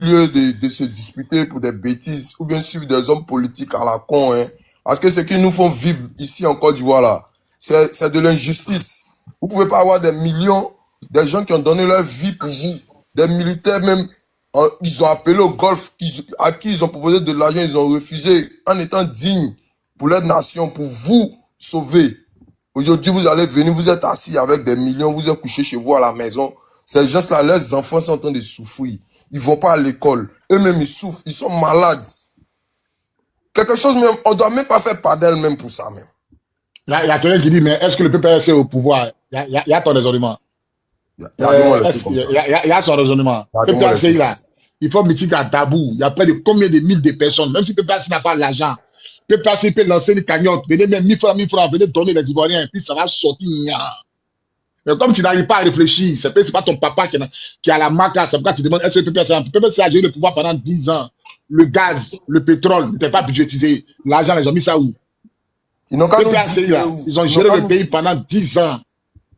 lieu de se disputer pour des bêtises ou bien suivre des hommes politiques à la con, hein. Parce que ce qu'ils nous font vivre ici en Côte d'Ivoire, là, c'est de l'injustice. Vous pouvez pas avoir des millions, des gens qui ont donné leur vie pour vous, des militaires même, ils ont appelé au golf, à qui ils ont proposé de l'argent, ils ont refusé, en étant dignes pour leur nation, pour vous sauver. Aujourd'hui, vous allez venir, vous êtes assis avec des millions, vous êtes couché chez vous à la maison. Ces gens-là, leurs enfants sont en train de souffrir. Ils vont pas à l'école. Eux-mêmes, ils souffrent, ils sont malades. Quelque chose même, on doit même pas faire part d'elle-même pour ça même. Il y a quelqu'un qui dit, mais est-ce que le PPRC est au pouvoir? Il y a ton raisonnement. Il y a son raisonnement. Le PPRC, là, il faut meeting à Dabou. Il y a près de combien de mille de personnes, même si le PPRC n'a pas l'argent. Le PPRC peut lancer une cagnotte. Venez même 1000 francs, venez donner les Ivoiriens, puis ça va sortir. Mais comme tu n'arrives pas à réfléchir, c'est pas ton papa qui a la marque, c'est pourquoi tu demandes est-ce que le PPRC a géré le pouvoir pendant 10 ans. Le gaz, le pétrole n'était pas budgétisé. L'argent, ils ont mis ça où? Ils ont géré le pays pendant 10 ans.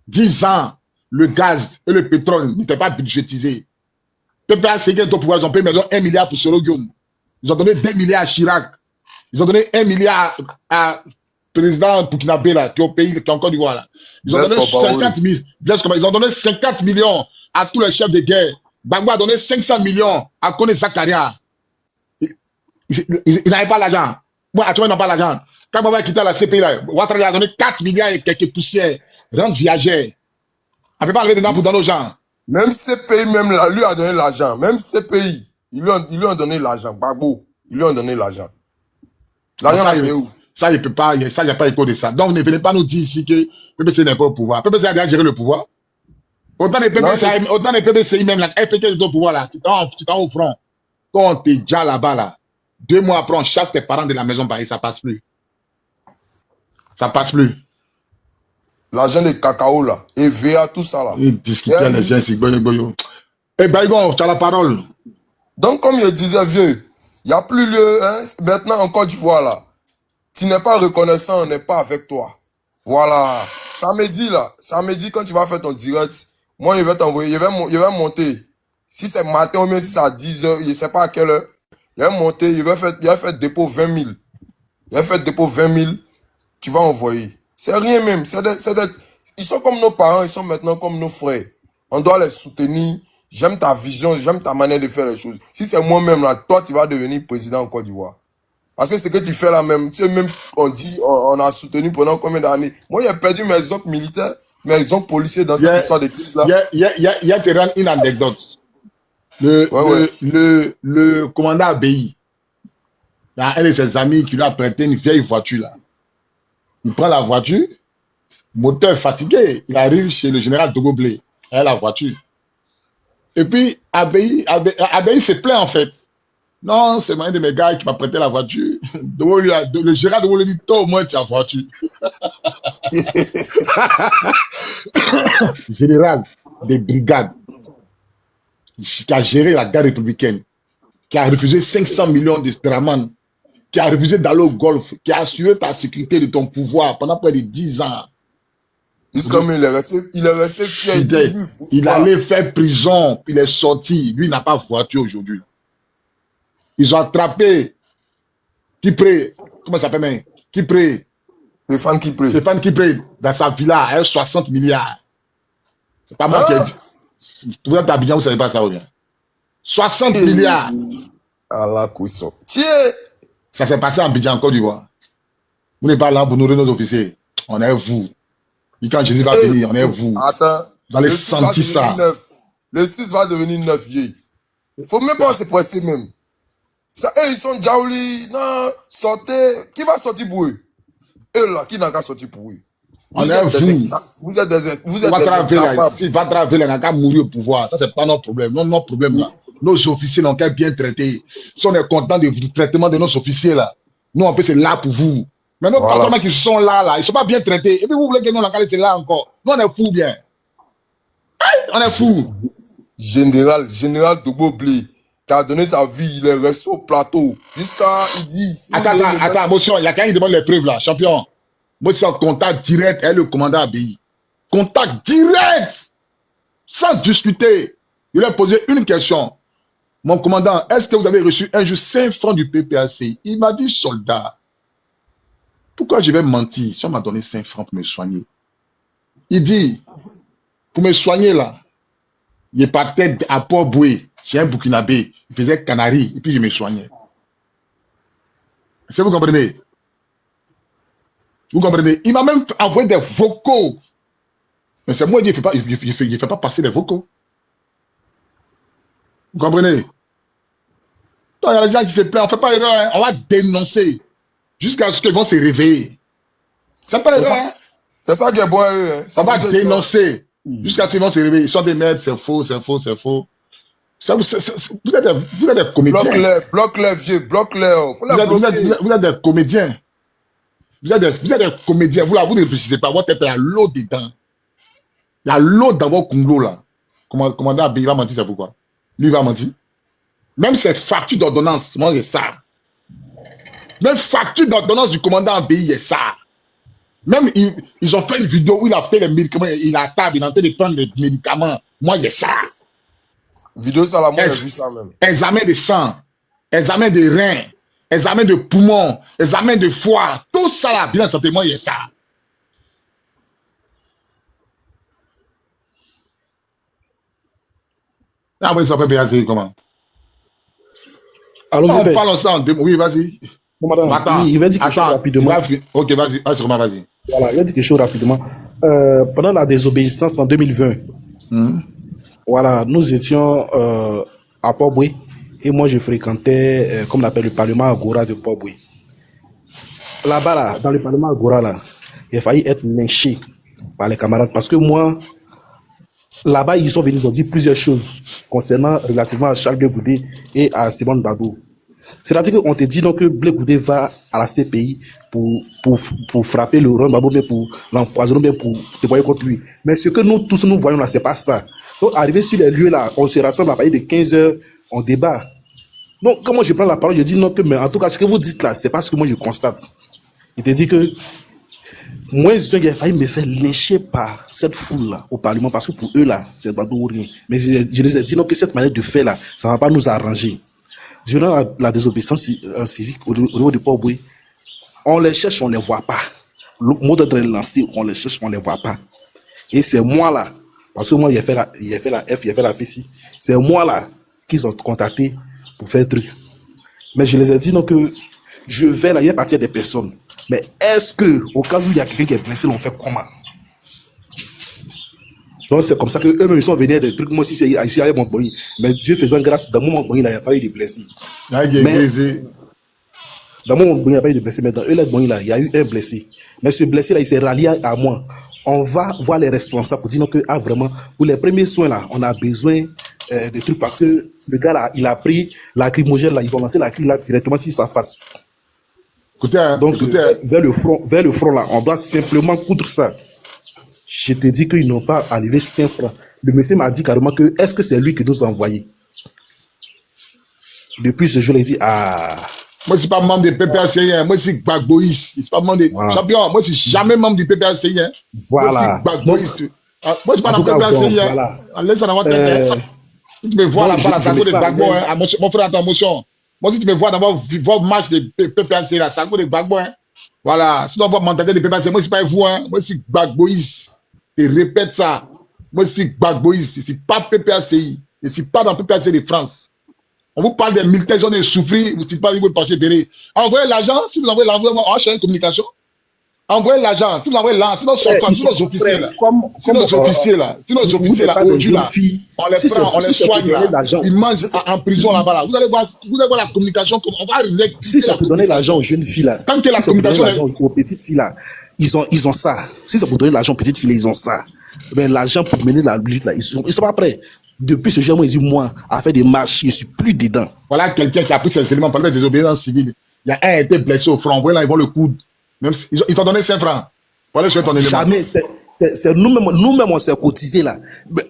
10 ans, le gaz et le pétrole n'étaient pas budgétisés. PPRC est au pouvoir, ils ont payé 1 milliard pour Sorogoum. Ils ont donné 2 milliards à Chirac. Ils ont donné 1 milliard à président Burkinabé, là, qui est au pays, qui est en Côte d'Ivoire, là. Ils ont donné 50 000. Ils ont donné 50 millions à tous les chefs de guerre. Gbagbo a donné 500 millions à Kone Zakaria. Ils n'avaient pas l'argent. Moi, actuellement, ils n'ont pas l'argent. Quand Gbagbo a quitté la CPI, là, Ouattara a donné 4 milliards et quelques poussières. Rente viagère. On ne peut pas arriver dedans pour donner aux gens. Même CPI, même là, lui a donné l'argent. Même CPI, ils lui ont donné l'argent. Gbagbo, ils lui ont donné l'argent. L'argent, là, c'est où? Ça, il peut pas, ça, il n'y a pas écho de ça. Donc, ne venez pas nous dire ici que PPC n'est pas au pouvoir. PPC a déjà géré le pouvoir. Autant les PPCI même, là, FPK est au pouvoir, là, tu t'en au front. Quand tu es déjà là-bas, là, 2 mois après, on chasse tes parents de la maison, pareil, ça passe plus. Ça passe plus. L'argent de cacao, là, EVA, tout ça, là. Ils discutent les gens, c'est goyo. Eh, Baïgon, tu as la parole. Donc, comme je disais, vieux, il n'y a plus lieu, hein, maintenant en Côte d'Ivoire, là. Tu n'es pas reconnaissant, on n'est pas avec toi. Voilà. Samedi, là. Samedi, quand tu vas faire ton direct, moi, je vais t'envoyer, je vais monter. Si c'est matin ou bien si c'est à 10h, je ne sais pas à quelle heure. Je vais monter, je vais faire dépôt 20 000. Je vais faire dépôt 20 000. Tu vas envoyer. C'est rien même. Ils sont comme nos parents, ils sont maintenant comme nos frères. On doit les soutenir. J'aime ta vision, j'aime ta manière de faire les choses. Si c'est moi-même, là, toi, tu vas devenir président en Côte d'Ivoire. Parce que ce que tu fais là même, tu sais, même on dit, on a soutenu pendant combien d'années. Moi, j'ai perdu mes oncles militaires, mes oncles policiers dans cette histoire de crise là. Il y a te rendre une anecdote. Le commandant Abéi, il y a un de ses amis qui lui a prêté une vieille voiture là. Il prend la voiture, moteur fatigué, il arrive chez le général Togo Blé, il a la voiture. Et puis, Abéi se plaint en fait. Non, c'est un de mes gars qui m'a prêté la voiture. Le gérant de lui dit, toi au moins tu as voiture. Général des brigades qui a géré la garde républicaine, qui a refusé 500 millions de Draman, qui a refusé d'aller au golf, qui a assuré ta sécurité de ton pouvoir pendant près de 10 ans. Comme il est resté fier. Il allait faire prison, il est sorti. Lui, il n'a pas voiture aujourd'hui. Ils ont attrapé Kipré, comment ça s'appelle, Kipré. Stéphane Kipré, dans sa villa, à 60 milliards. C'est pas moi qui ai dit. Vous êtes à Abidjan, vous ne savez pas ça ou bien. 60 milliards. À la cuisson. Ça s'est passé en Abidjan, en Côte d'Ivoire. Vous n'êtes pas là pour nourrir nos officiers. On est vous. Et quand Jésus va venir, on est vous. Attends. Vous allez sentir ça. Le 6 va devenir 9 vieilles. Il ne faut même pas se presser même. Ça, ils sont Djaouli, non, sortez. Qui va sortir pour eux? Eux là, qui n'a qu'à sortir pour eux? Vous êtes des s'il va travailler, il n'a qu'à mourir au pouvoir. Ça, c'est pas notre problème. Non, notre problème là. Nos officiers n'ont qu'à bien traiter. Si on est content du traitement de nos officiers là, nous, on peut c'est là pour vous. Mais nos patrons qui sont là, ils ne sont pas bien traités. Et puis vous voulez que nous, on a qu'à laisser là encore. Nous, on est fous bien. On est fous. Général Togo Blé, qui a donné sa vie, il est resté au plateau. Jusqu'à, il dit... Attends, motion, il y a quelqu'un qui demande les preuves là, champion. Moi, c'est en contact direct avec le commandant Abéi. Contact direct! Sans discuter. Il lui a posé une question. Mon commandant, est-ce que vous avez reçu un jour 5 francs du PPAC? Il m'a dit, soldat, pourquoi je vais mentir si on m'a donné 5 francs pour me soigner? Il dit, pour me soigner là, il partait à Port-Boué, chez un Burkinabé, il faisait Canari, et puis je me soignais. Est-ce que vous comprenez? Vous comprenez? Il m'a même envoyé des vocaux. Mais c'est moi qui ne fais pas passer des vocaux. Vous comprenez? Donc, il y a des gens qui se plaignent, on ne fait pas erreur, hein. On va dénoncer jusqu'à ce qu'ils vont se réveiller. C'est pas erreur. Hein. C'est ça qui est bon. Hein. On va dénoncer jusqu'à ce qu'ils vont se réveiller. Ils sont des maîtres, c'est faux, c'est faux, c'est faux. Ça, vous êtes des comédiens. Bloque-les, vieux, bloque-les. Vous êtes des comédiens. Vous êtes des comédiens. Vous ne réfléchissez pas. Votre tête, il y a l'eau dedans. Il y a l'eau dans votre Congo là. Commandant Abbé, il va mentir, c'est pourquoi? Lui, il va mentir. Même ses factures d'ordonnance, moi, j'ai ça. Même facture d'ordonnance du commandant Abbé, il y a ça. Même, ils ont fait une vidéo où il a pris les médicaments, il est à table, il est en train de prendre les médicaments. Moi, j'ai ça. Vidéo ça, là, moi, j'ai vu ça même. Examen de sang, examen de rein, examen de poumon, examen de foie, tout ça là, bilan de santé, moi, il y a ça. Ah oui, ça peut bien dire comment? Alors, on parle ensemble. Oui, vas-y. Bon, madame, attends, il va dire quelque chose rapidement. Ok, vas-y, vas-y. Voilà, il va dire quelque chose rapidement. Pendant la désobéissance en 2020, voilà, nous étions à Port-Boué et moi je fréquentais, comme on appelle le Parlement Agora de Port-Boué. Là-bas, là, dans le Parlement Agora, là, il a failli être lynché par les camarades parce que moi, là-bas, ils sont venus, ils ont dit plusieurs choses concernant relativement à Charles Blé Goudé et à Simone Babou. C'est-à-dire qu'on te dit donc que Blé Goudé va à la CPI pour frapper le Ron Babou, mais pour l'empoisonner, mais pour témoigner contre lui. Mais ce que nous tous nous voyons là, c'est pas ça. Donc, arrivé sur les lieux là, on se rassemble à partir de 15 heures, on débat. Donc, quand moi je prends la parole, je dis non, que, mais en tout cas, ce que vous dites là, c'est pas ce que moi je constate. Il te dit que moi, il a failli me faire lyncher par cette foule-là au Parlement parce que pour eux, là, c'est pas tout rien. Mais je les ai dit non, que cette manière de faire, là, ça ne va pas nous arranger. Durant la désobéissance civique au niveau du Port-Boué, on les cherche, on ne les voit pas. Le mot d'ordre est lancé, on les cherche, on ne les voit pas. Et c'est moi, là, parce que moi, il a fait la F, il a fait la FECI, c'est moi, là, qu'ils ont contacté pour faire truc. Mais je les ai dit non, que je vais là, il y a partir des personnes. Mais est-ce que, au cas où il y a quelqu'un qui est blessé, on fait comment? Donc c'est comme ça qu'eux-mêmes ils sont venus des trucs. Moi aussi, ici, il y a mon boy. Mais Dieu faisant grâce, dans mon boy, il n'y a pas eu de blessés. Dans mon boy, il n'y a pas eu de blessés. Mais dans eux, là, il y a eu un blessé. Mais ce blessé-là, il s'est rallié à moi. On va voir les responsables pour dire que, ah, vraiment, pour les premiers soins, là, on a besoin de trucs parce que le gars, là, il a pris la lacrymogène, là, ils ont lancé la cri là directement sur sa face. Donc, vers le front, là, on doit simplement coudre ça. Je te dis qu'ils n'ont pas enlevé 5 francs. Le monsieur m'a dit carrément que est-ce que c'est lui qui nous a envoyé? Depuis ce jour, il dit ah. Moi, je ne suis pas membre du PPACI. Moi, je suis Gbagboïs. Je ne suis pas membre de champion. Moi, je ne suis jamais membre du PPACI. Voilà. Moi, je ne suis pas dans le PPACI. Laisse en avoir tête. Si tu me vois là-bas, la sago de Gbagbo, mon frère, attends, motion. Moi, si tu me vois dans votre match de PPACI, la sago de Gbagbo, voilà. Si tu vois mentalité de PPACI, moi, je ne suis pas vous. Moi, je suis Gbagboïs. Et répète ça. Moi, je suis Gbagboïs. Je ne suis pas PPACI. Je ne suis pas dans le PPACI de France. On vous parle des militaires, ils ont des souffrir. Vous ne dites pas, ils vont pencher derrière. Envoyez l'argent. Si vous envoyez l'argent, on va chercher une communication. Envoyez l'argent. Si vous envoyez l'argent, sinon, si nos officiers là, aujourd'hui là, on les prend, on les soigne là, ils mangent en prison là-bas là. Vous allez voir la communication, on va rectifier. Si c'est pour donner l'argent aux jeunes filles là, tant que la communication aux petites filles là, ils ont ça. Si c'est pour donner l'argent aux petites filles, ils ont ça. Mais l'argent pour mener la lutte là, ils sont pas prêts. Depuis ce jour, moi, à faire des marches, je ne suis plus dedans. Voilà quelqu'un qui a pris ces éléments pour faire des désobéissances civiles. Il y a un qui a été blessé au front. Voilà, ils vont le coudre. Même si, ils t'ont donné 5 francs. Voilà, je vais ton élément. Jamais. C'est nous-mêmes, on s'est cotisés là.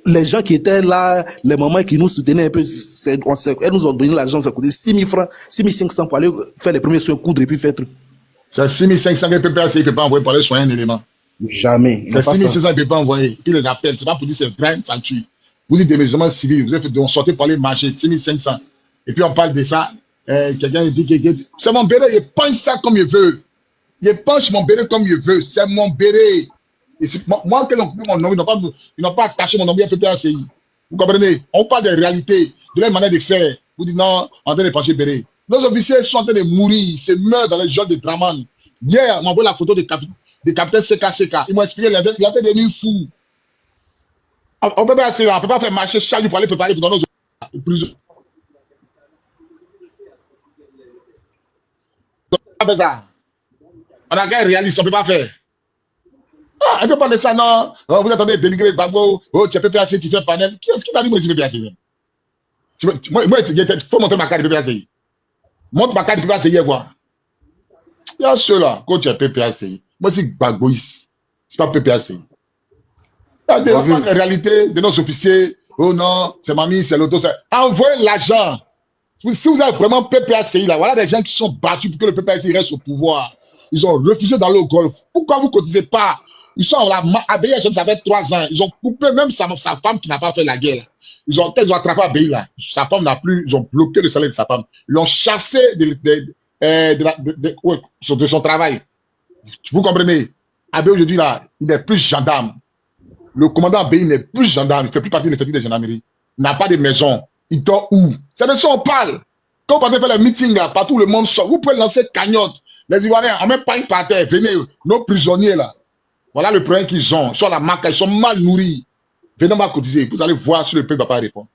Les gens qui étaient là, les mamans qui nous soutenaient un peu, elles nous ont donné l'argent, ça coûtait 6 000 francs, 6 500 pour aller faire les premiers soins, coudre et puis faire truc. C'est 6 500 que PPAC ne peut pas envoyer pour aller soigner un élément. Jamais. C'est 6 500 qu'il ne peut pas envoyer. Puis les appels, c'est pas pour dire c'est grain, facture. Vous dites des médicaments civils, vous êtes sortez pour aller marcher, 6 500. Et puis on parle de ça. Quelqu'un dit que c'est mon béret, il pense ça comme il veut. Il penche mon béret comme il veut. C'est mon béret. Et moi, que l'on coupe mon nom, ils n'ont pas attaché mon nom à PPACI. Vous comprenez? On parle des réalités, de leur manière de faire. Vous dites non, en train de pencher béret. Nos officiers sont en train de mourir, ils se meurent dans les geôles de Draman. Hier, on m'a envoyé la photo de capitaine CKCK. Ils m'ont expliqué, il a été devenu fou. On peut pas faire marcher chaque jour pour aller préparer pour donner aux prisons. On a qu'à réaliser, on ne peut pas faire. Ah, on ne peut pas de ça, non. Oh, vous attendez dénigrer Gbagbo. Oh, tu es PPAC, tu fais panel. Qui t'a dit, moi, je suis PPAC? Moi, il faut montrer ma carte de PPAC. Montre ma carte de PPAC hier, voir. Il y a ceux-là, quand tu es PPAC. Moi, c'est Gbagbo, c'est pas PPAC. Il y a des réalités de nos officiers. Oh non, c'est mamie, c'est l'auto. Envoyez l'argent. Si vous avez vraiment PPACI là, voilà des gens qui sont battus pour que le PPACI reste au pouvoir. Ils ont refusé d'aller au golf. Pourquoi vous ne cotisez pas? Ils sont Abéya, ça fait 3 ans. Ils ont coupé même sa femme qui n'a pas fait la guerre. Là. Ils ont attrapé Abéya là. Sa femme n'a plus, ils ont bloqué le salaire de sa femme. Ils l'ont chassé de son travail. Vous comprenez? Abéya aujourd'hui là, il n'est plus gendarme. Le commandant Abéya n'est plus gendarme. Il ne fait plus partie de l'effectif des gendarmeries. Il n'a pas de maison. Il dort où? C'est de ça on parle. Quand vous partez faire les meetings là, partout le monde sort, vous pouvez lancer cagnotte. Les Ivoiriens, en même pas une par terre, venez, nos prisonniers là. Voilà le problème qu'ils ont. Sur la marque, ils sont mal nourris. Venez m'en cotiser. Vous allez voir si le peuple va pas répondre.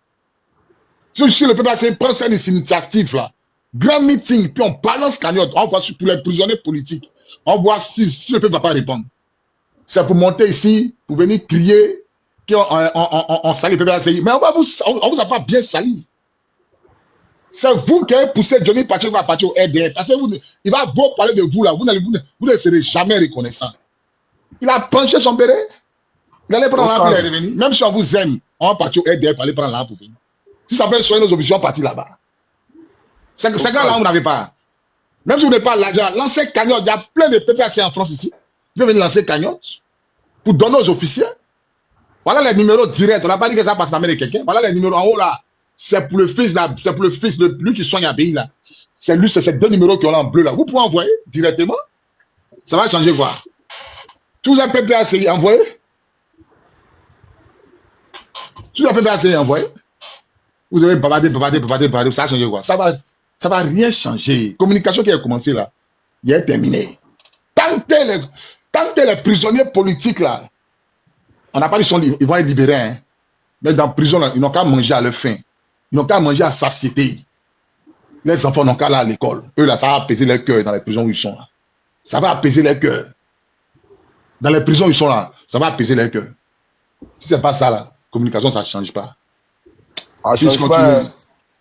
Si le peuple prend cette initiative là, grand meeting, puis on balance cagnotte, on voit pour les prisonniers politiques. On voit si le peuple va pas répondre. C'est pour monter ici, pour venir crier qu'on salit le PPACI. Mais on vous a pas bien sali. C'est vous qui avez poussé Johnny Pacheco à partir au RDF. Parce que il va beau parler de vous là, vous ne serez jamais reconnaissant. Il a penché son béret. Il allait prendre l'arbre pour revenir. Même si on vous aime, on va partir au RDF pour aller prendre l'arbre pour venir. Si ça peut soigner nos officiers, partis là-bas. C'est quand là, vous n'avez pas. Même si vous n'avez pas l'argent, lancez cagnotte. Il y a plein de PPAC en France ici. Vous pouvez venir lancer cagnotte pour donner aux officiers. Voilà les numéros directs. On n'a pas dit que ça passe dans la main de quelqu'un. Voilà les numéros en haut là. C'est pour le fils là. C'est pour le fils, lui qui soigne Abéya là. C'est lui, c'est ces 2 numéros qui ont là en bleu là. Vous pouvez envoyer directement. Ça va changer quoi? Tous un PPACI envoyé. Tous un PPACI envoyé. Vous avez babadé, ça va changer quoi? Ça va rien changer. Communication qui a commencé là, il est terminé. Tant que les prisonniers politiques là, on n'a pas dit qu'ils vont être libérés, hein. Mais dans la prison là, ils n'ont qu'à manger à leur faim. Ils n'ont qu'à manger à satiété. Les enfants n'ont qu'à aller à l'école. Eux là, ça va apaiser leur cœur dans les prisons où ils sont là. Ça va apaiser leur cœur. Dans les prisons où ils sont là, ça va apaiser leur cœur. Si c'est pas ça là, communication ça ne change pas. Ça change pas.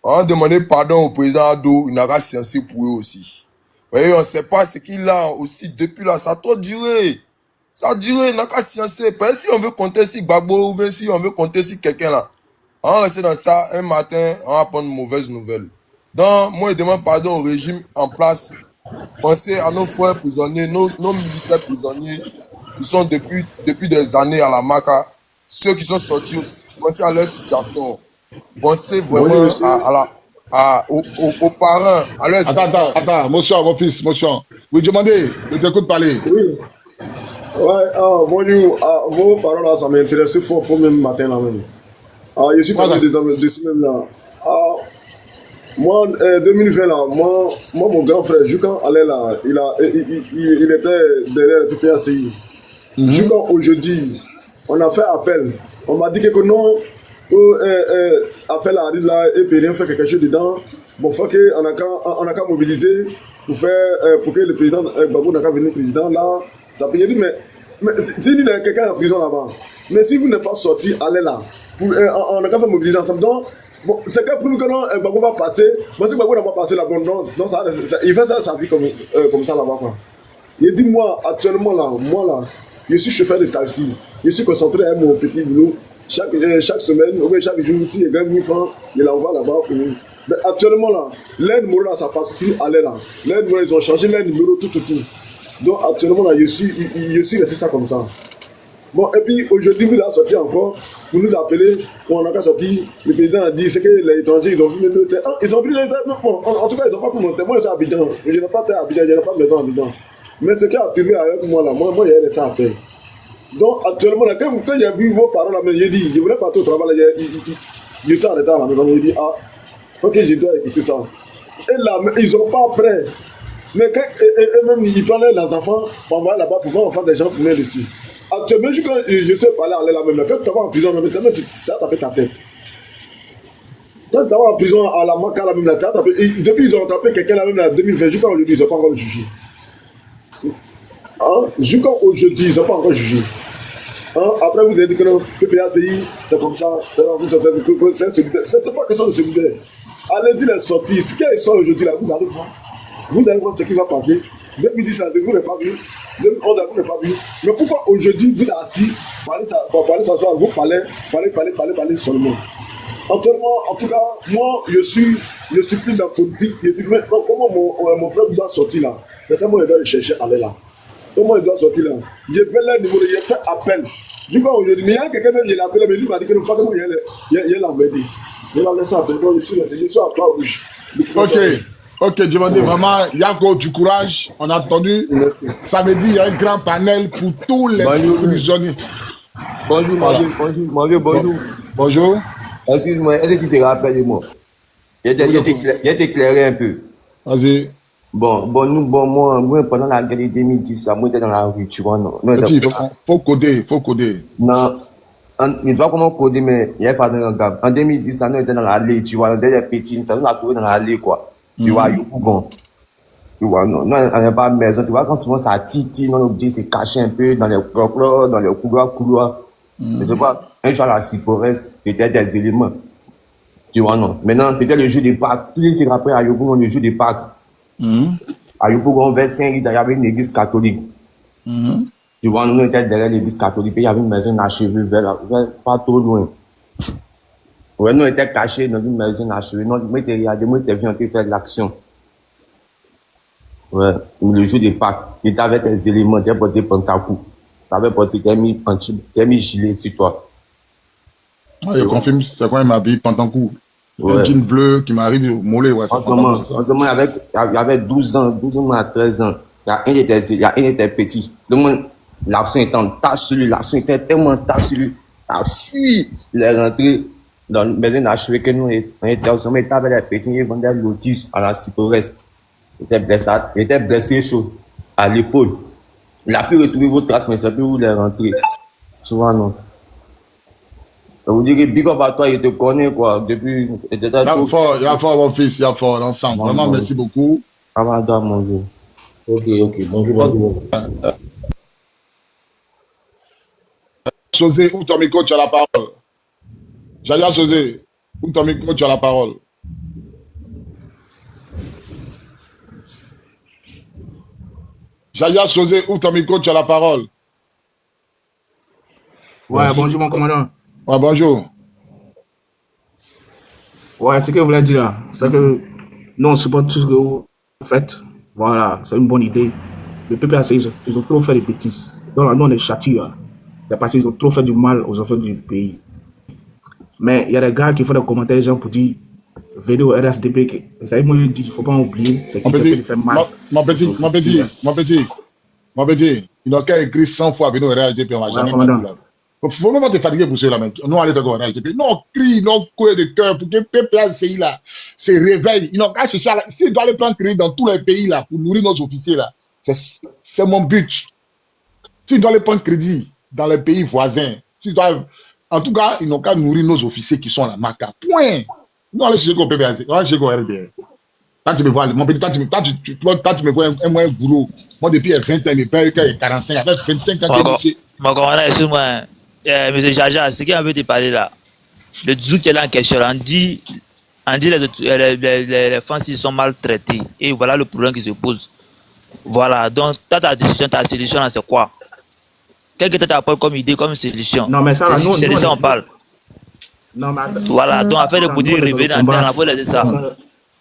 On a demandé pardon au président Ado, il n'a pas censé pour eux aussi. Vous voyez, on ne sait pas ce qu'il a aussi depuis là, ça a trop duré. Ça a duré, il n'a qu'à sciencer. Parce que si on veut compter sur Gbagbo ou bien si on veut compter sur quelqu'un là, on va rester dans ça, un matin, on va prendre une mauvaise nouvelle. Donc, moi, je demande pardon au régime en place. Pensez à nos frères prisonniers, nos militaires prisonniers, qui sont depuis des années à la Maca. Ceux qui sont sortis aussi, pensez à leur situation. Pensez vraiment aux parents, à leurs... Attends, mon fils. Vous demandez, je t'écoute parler. Oui. Ouais, bonjour. Vos paroles là, ça m'intéresse fort même matin là même. Je suis tombé dessus même là. Moi, 2020 là, moi, mon grand frère, Joukan allait là, il était derrière le PPACI. Joukan aujourd'hui, on a fait appel. On m'a dit que non, affaire la rue là, et puis rien faire quelque chose dedans. Bon, faut qu'on a qu'à mobiliser pour que le président Gbagbo n'a qu'à venir président là. Ça peut dire, mais si il y a quelqu'un en prison là-bas, mais si vous n'êtes pas sorti, allez là. On a qu'à faire mobiliser ensemble. Donc, bon, c'est que pour nous que Gbagbo va passer, mais si Gbagbo n'a pas passé la bonne note, il fait ça sa vie comme ça là-bas. Quoi. Il dit, moi, actuellement là, je suis chauffeur de taxi. Je suis concentré à mon petit boulot. Chaque semaine, ou bien chaque jour, si il gagne 1000 francs, il l'envoie là-bas pour nous. Mais actuellement là, les numéros là, ça passe plus, allez là. Les numéros, ils ont changé les numéros tout. Donc actuellement là, je suis resté ça comme ça. Bon, et puis aujourd'hui, vous avez sorti encore pour nous appeler. On a qu'à sortir. Le président a dit c'est que les étrangers, ils ont vu le terre. Ils ont vu les terres. Bon, en tout cas, ils n'ont pas pu monter. Moi, je suis à Abidjan. Je n'ai pas terre à Abidjan, je n'ai pas de maison à Abidjan. Mais ce qui a attiré avec moi là, moi, il y a laissé à faire. Donc, actuellement, là, quand j'ai vu vos paroles, j'ai dit, je voulais partir au travail, je suis arrêté à la maison. J'ai dit, ah, il faut que je dois écouter ça. Et là, ils ne sont pas prêts. Mais quand eux-mêmes, ils prennent les enfants, on va là-bas pour voir des gens venir dessus. Actuellement, quand je sais parler à la même, quand tu vas en prison, tu as tapé ta tête. Quand tu vas en prison à la Maca, la même, tu as tapé. Depuis, ils ont tapé quelqu'un la même en 2020, jusqu'à aujourd'hui, ils n'ont pas encore jugé. Hein? Jusqu'à aujourd'hui, ils n'ont pas encore jugé. Hein? Après, vous avez dit que non, que PACI, c'est comme ça, c'est solidaire. C'est pas question de solidaire. Allez-y les sorties. Ce qu'elles sont aujourd'hui, là, vous allez voir. Vous allez voir ce qui va passer. 2010, vous n'avez pas vu. 2011, vous n'avez pas vu. Mais pourquoi aujourd'hui, vous êtes assis, pour aller s'asseoir, vous parlez seulement. En tout cas, moi, je suis plus dans la politique. Je dis, mais comment mon frère doit sortir là? C'est ça, moi, je dois le chercher, aller là. Comment il doit sortir là? Je fais leur numéro, j'ai fait appel. Du coup, aujourd'hui, mais il y a quelqu'un même, je l'ai appelé, mais lui m'a dit que nous faisons, il l'a embêté. Il l'a laissé appeler, je suis à Croix Rouge. Ok, je demandais vraiment, Yako, du courage. On a entendu. Merci. Samedi, il y a un grand panel pour tous les prisonniers. Bonjour, Voilà. bonjour. Bonjour. Excuse-moi, est-ce que tu te rappelles de moi? Je t'ai éclairé un peu. Vas-y. Bon, moi, pendant la guerre de 2010, là, moi, j'étais dans la rue, tu vois, non. Petit, faut coder. Non, je ne sais pas comment coder, mais il n'y a pas de regard. En 2010, là, nous étions dans l'allée, tu vois, on était petits, ça nous a trouvé dans l'allée, quoi. Tu vois, Yopougon. Tu vois, non, on n'a pas de maison, tu vois, quand souvent ça titille, on est obligé de se cacher un peu dans les couloirs, dans les couloirs. Je sais pas, un jour à la Cypresse, c'était des éléments. Tu vois, non. Maintenant, c'était le jeu de Pâques. Tous les rappels à Yopougon, le jeu de Pâques. À Yopougon, vers Saint-Rita, il y avait une église catholique. Tu vois, nous étions derrière l'église catholique, il y avait une maison inachevée, pas trop loin. Ouais, nous étions cachés dans une maison inachevée. Non, moi, j'étais regardé, moi, j'étais venu faire de l'action. Ouais, le jour des Pâques, j'étais avec des éléments, j'ai porté pantacourt. J'avais porté, j'ai mis gilet sur toi. Ouais, je confirme, c'est quand il m'habille Pantancourt. Un jean bleu qui m'arrive au mollet, ouais. En ce moment, il y avait 12 ans à 13 ans. Il y a un était petit. Donc, l'action était en tache sur lui, l'action était tellement tache sur lui. Il a fui, il est rentré dans le maison d'achevée que nous, on était ensemble, il était avec les petits, il vendait le lotus à la Cypresse. Il était blessé chaud à l'épaule. Il a pu retrouver vos traces, mais il ne sait plus où il est rentré. Tu vois, non. Vous direz, big up à toi, il te connaît, quoi, depuis... Il y a fort, mon fils, il y a fort, l'ensemble. Vraiment, merci beaucoup. Ramadan, mon Dieu. Ok, bonjour. José, où ton micro, tu as la parole. Jaya José, où ton micro, tu as la parole. Jaya José, où ton micro, tu as la parole. Ouais, bonjour mon commandant. Ouais, bonjour. Ouais, ce que je voulais dire là, c'est que nous on supporte tout ce que vous faites. Voilà, c'est une bonne idée. Le PPAC, ils ont trop fait des bêtises. Donc là, nous on est châtiés là. C'est parce qu'ils ont trop fait du mal aux enfants du pays. Mais il y a des gars qui font des commentaires gens pour dire venez au RHDP. Vous savez, moi je dis, il ne faut pas oublier, c'est qui peut faire mal. Mon petit, il n'a qu'à écrire 100 fois venez au RHDP, on va jamais dire là. Il faut même pas te fatiguer pour cela, mec. Nous, allons faire au RHDP. Non, crie, non, couille de cœur pour que PPACI là se réveille. Ils n'ont qu'à chercher là. S'ils doivent aller prendre crédit dans tous les pays là pour nourrir nos officiers là, c'est mon but. S'ils doivent aller prendre crédit dans les pays voisins, en tout cas, ils n'ont qu'à nourrir nos officiers qui sont à la Maca. Point. Nous, allons chercher au PPACI. On va chercher au RHDP. Quand tu me vois, mon petit, quand tu me vois un boulot, moi depuis 20 ans, il me paye 45, avec 25 ans, mon commandant, excuse-moi, monsieur Jaja, ce qui a envie de parler là, le Dzouk qui est là en question, on dit les femmes ils sont maltraitées, et voilà le problème qui se pose. Voilà, donc ta décision, ta solution, c'est quoi? Quelle que tu apportes comme idée, comme solution? Non, mais ça, c'est de ça on parle. Non, mais voilà, donc afin de pouvoir revenir dans le temps, on peut laisser ça.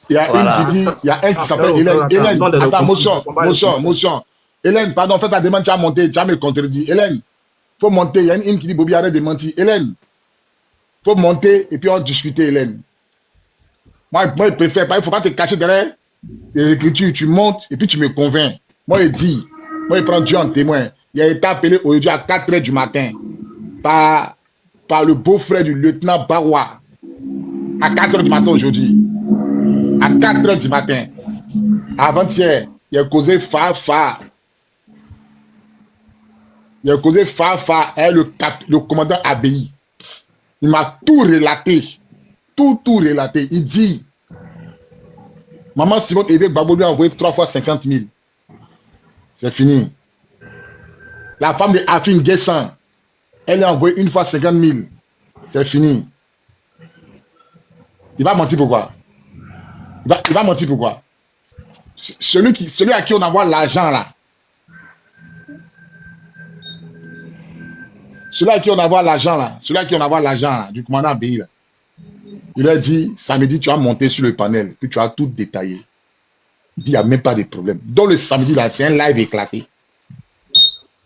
Il y a une qui dit, il y a un qui s'appelle Hélène. Attends, motion. Hélène, pardon, fais ta demande, tu as monté, tu as me contredit. Hélène, Faut monter. Il y a une qui dit Bobby, arrête de mentir. Hélène, faut monter et puis on discute, Hélène. Moi, je préfère pas. Il ne faut pas te cacher derrière les écritures. Tu montes et puis tu me convaincs. Moi, il dit, moi, il prend Dieu en témoin. Il a été appelé aujourd'hui à 4 h du matin par le beau-frère du lieutenant Bawa. À 4 h du matin aujourd'hui. À 4 h du matin. Avant-hier, il a causé fa. Il a causé fa. Et le commandant Abei. Il m'a tout relaté. Tout relaté. Il dit, maman Simone Évêque Babo lui a envoyé 3 fois 50 000. C'est fini. La femme de Afin Guessan, elle a envoyé 1 fois 50 000. C'est fini. Il va mentir pourquoi? Il va mentir pourquoi? Celui à qui on envoie l'argent là. Celui à qui on envoie l'argent là, du commandant Abei là. Il a dit, samedi, tu vas monter sur le panel, puis tu vas tout détailler. Il dit, il n'y a même pas de problème. Donc le samedi là, c'est un live éclaté.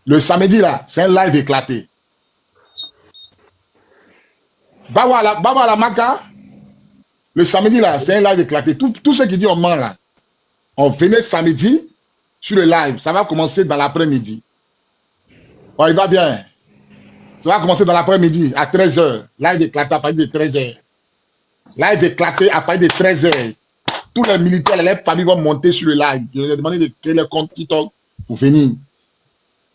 Le samedi là, c'est un live éclaté. Bawa la Maka, le samedi là, c'est un live éclaté. Tout ce qui dit on ment là, on venait samedi sur le live. Ça va commencer dans l'après-midi. Bon, il va bien. Ça va commencer dans l'après-midi à 13 h. Live éclaté à partir de 13 h. Live éclaté à partir de 13 h. Tous les militaires, les familles vont monter sur le live. Je leur ai demandé de créer le compte TikTok pour venir.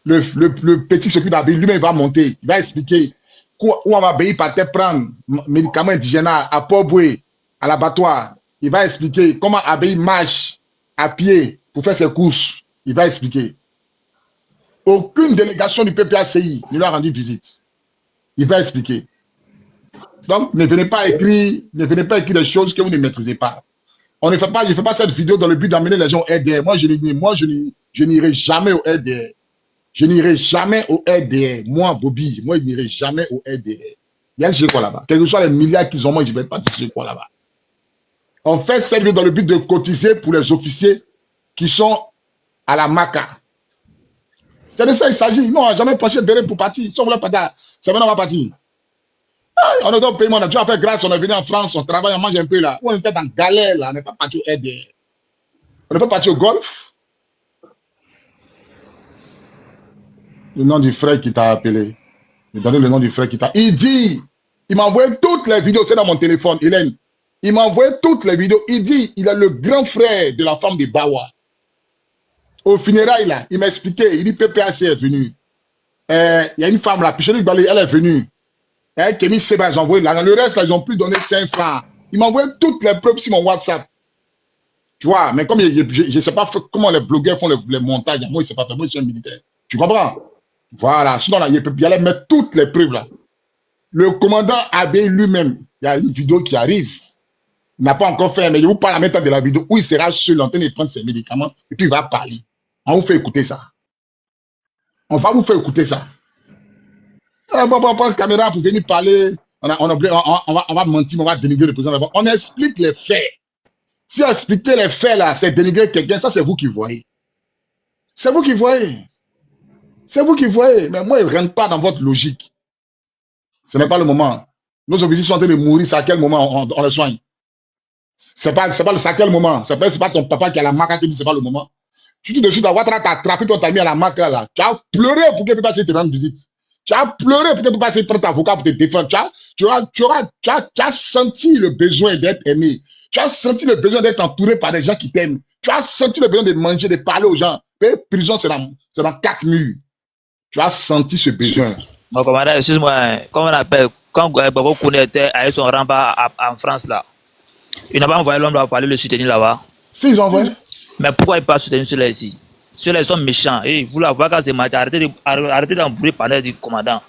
Le petit secrétaire d'Abei lui-même va monter. Il va expliquer où on va Abei partait prendre médicaments indigènes à Port-Boué, à l'abattoir. Il va expliquer comment Abei marche à pied pour faire ses courses. Il va expliquer. Aucune délégation du PPACI ne lui a rendu visite. Il va expliquer. Donc, ne venez pas écrire des choses que vous ne maîtrisez pas. Je ne fais pas cette vidéo dans le but d'amener les gens au RDR. Moi, je n'irai jamais au RDR. Je n'irai jamais au RDR. Moi, Bobby, je n'irai jamais au RDR. Il y a le quoi là-bas. Quels que soient les milliards qu'ils ont, moi, je ne vais pas dire quoi là-bas. On fait cette vidéo dans le but de cotiser pour les officiers qui sont à la Maca. C'est de ça qu'il s'agit. Non, on n'a jamais penché Béré pour partir. Si on voulait partir, c'est maintenant on va partir. On est dans le pays, on a déjà fait grâce, on est venu en France, on travaille, on mange un peu là. On était dans galère là, on n'est pas parti au RDR. On n'est pas parti au golf. Le nom du frère qui t'a appelé. Il donne le nom du frère qui t'a. Il dit, il m'a envoyé toutes les vidéos, c'est dans mon téléphone, Hélène. Il m'a envoyé toutes les vidéos. Il dit, il est le grand frère de la femme de Bawa. Au funérailles là, il m'a expliqué, il dit PPAC est venu. Il y a une femme là, Pichoni Balé, elle est venue. Kémy Seba, j'ai envoyé l'argent. Le reste là, ils ont plus donné 5 francs. Il m'a envoyé toutes les preuves sur mon WhatsApp. Tu vois, mais comme je ne sais pas comment les blogueurs font les montages, moi, je ne sais pas faire, moi, je suis un militaire. Tu comprends? Voilà, sinon là, il allait mettre toutes les preuves là. Le commandant Abei lui-même, il y a une vidéo qui arrive. Il n'a pas encore fait, mais je vous parle en même temps de la vidéo où il sera seul en train de prendre ses médicaments et puis il va parler. On vous fait écouter ça. On va vous faire écouter ça. On va prendre la caméra pour venir parler. On va mentir, on va dénigrer le président. On explique les faits. Si expliquer les faits là, c'est dénigrer quelqu'un, ça c'est vous qui voyez. C'est vous qui voyez. C'est vous qui voyez. Mais moi, je ne rentre pas dans votre logique. Ce n'est pas le moment. Nos officiers sont en train de mourir, c'est à quel moment on les soigne? C'est pas à quel moment? C'est pas ton papa qui a la Maca qui dit c'est pas le moment. Tu dis de suite, Ouattara t'a attrapé, puis on t'a mis à la Maca là. Tu as pleuré pour qu'il ne puisse pas te rendre visite. Tu as pleuré pour qu'il ne puisse pas prendre ta avocat pour te défendre. Tu as senti le besoin d'être aimé. Tu as senti le besoin d'être entouré par des gens qui t'aiment. Tu as senti le besoin de manger, de parler aux gens. Mais prison, c'est dans 4 murs. Tu as senti ce besoin. Bon, commandant, excuse-moi, comment on appelle, quand Babo Koune était à son rempart en France là, il n'a pas envoyé l'homme là pour aller le soutenir là-bas. Si, ils ont envoyé. Mais pourquoi il ne pas soutenir ceux-là ici? Ceux-là, ils sont méchants. Et vous la voyez quand c'est match, arrêtez d'embrouiller parler du commandant.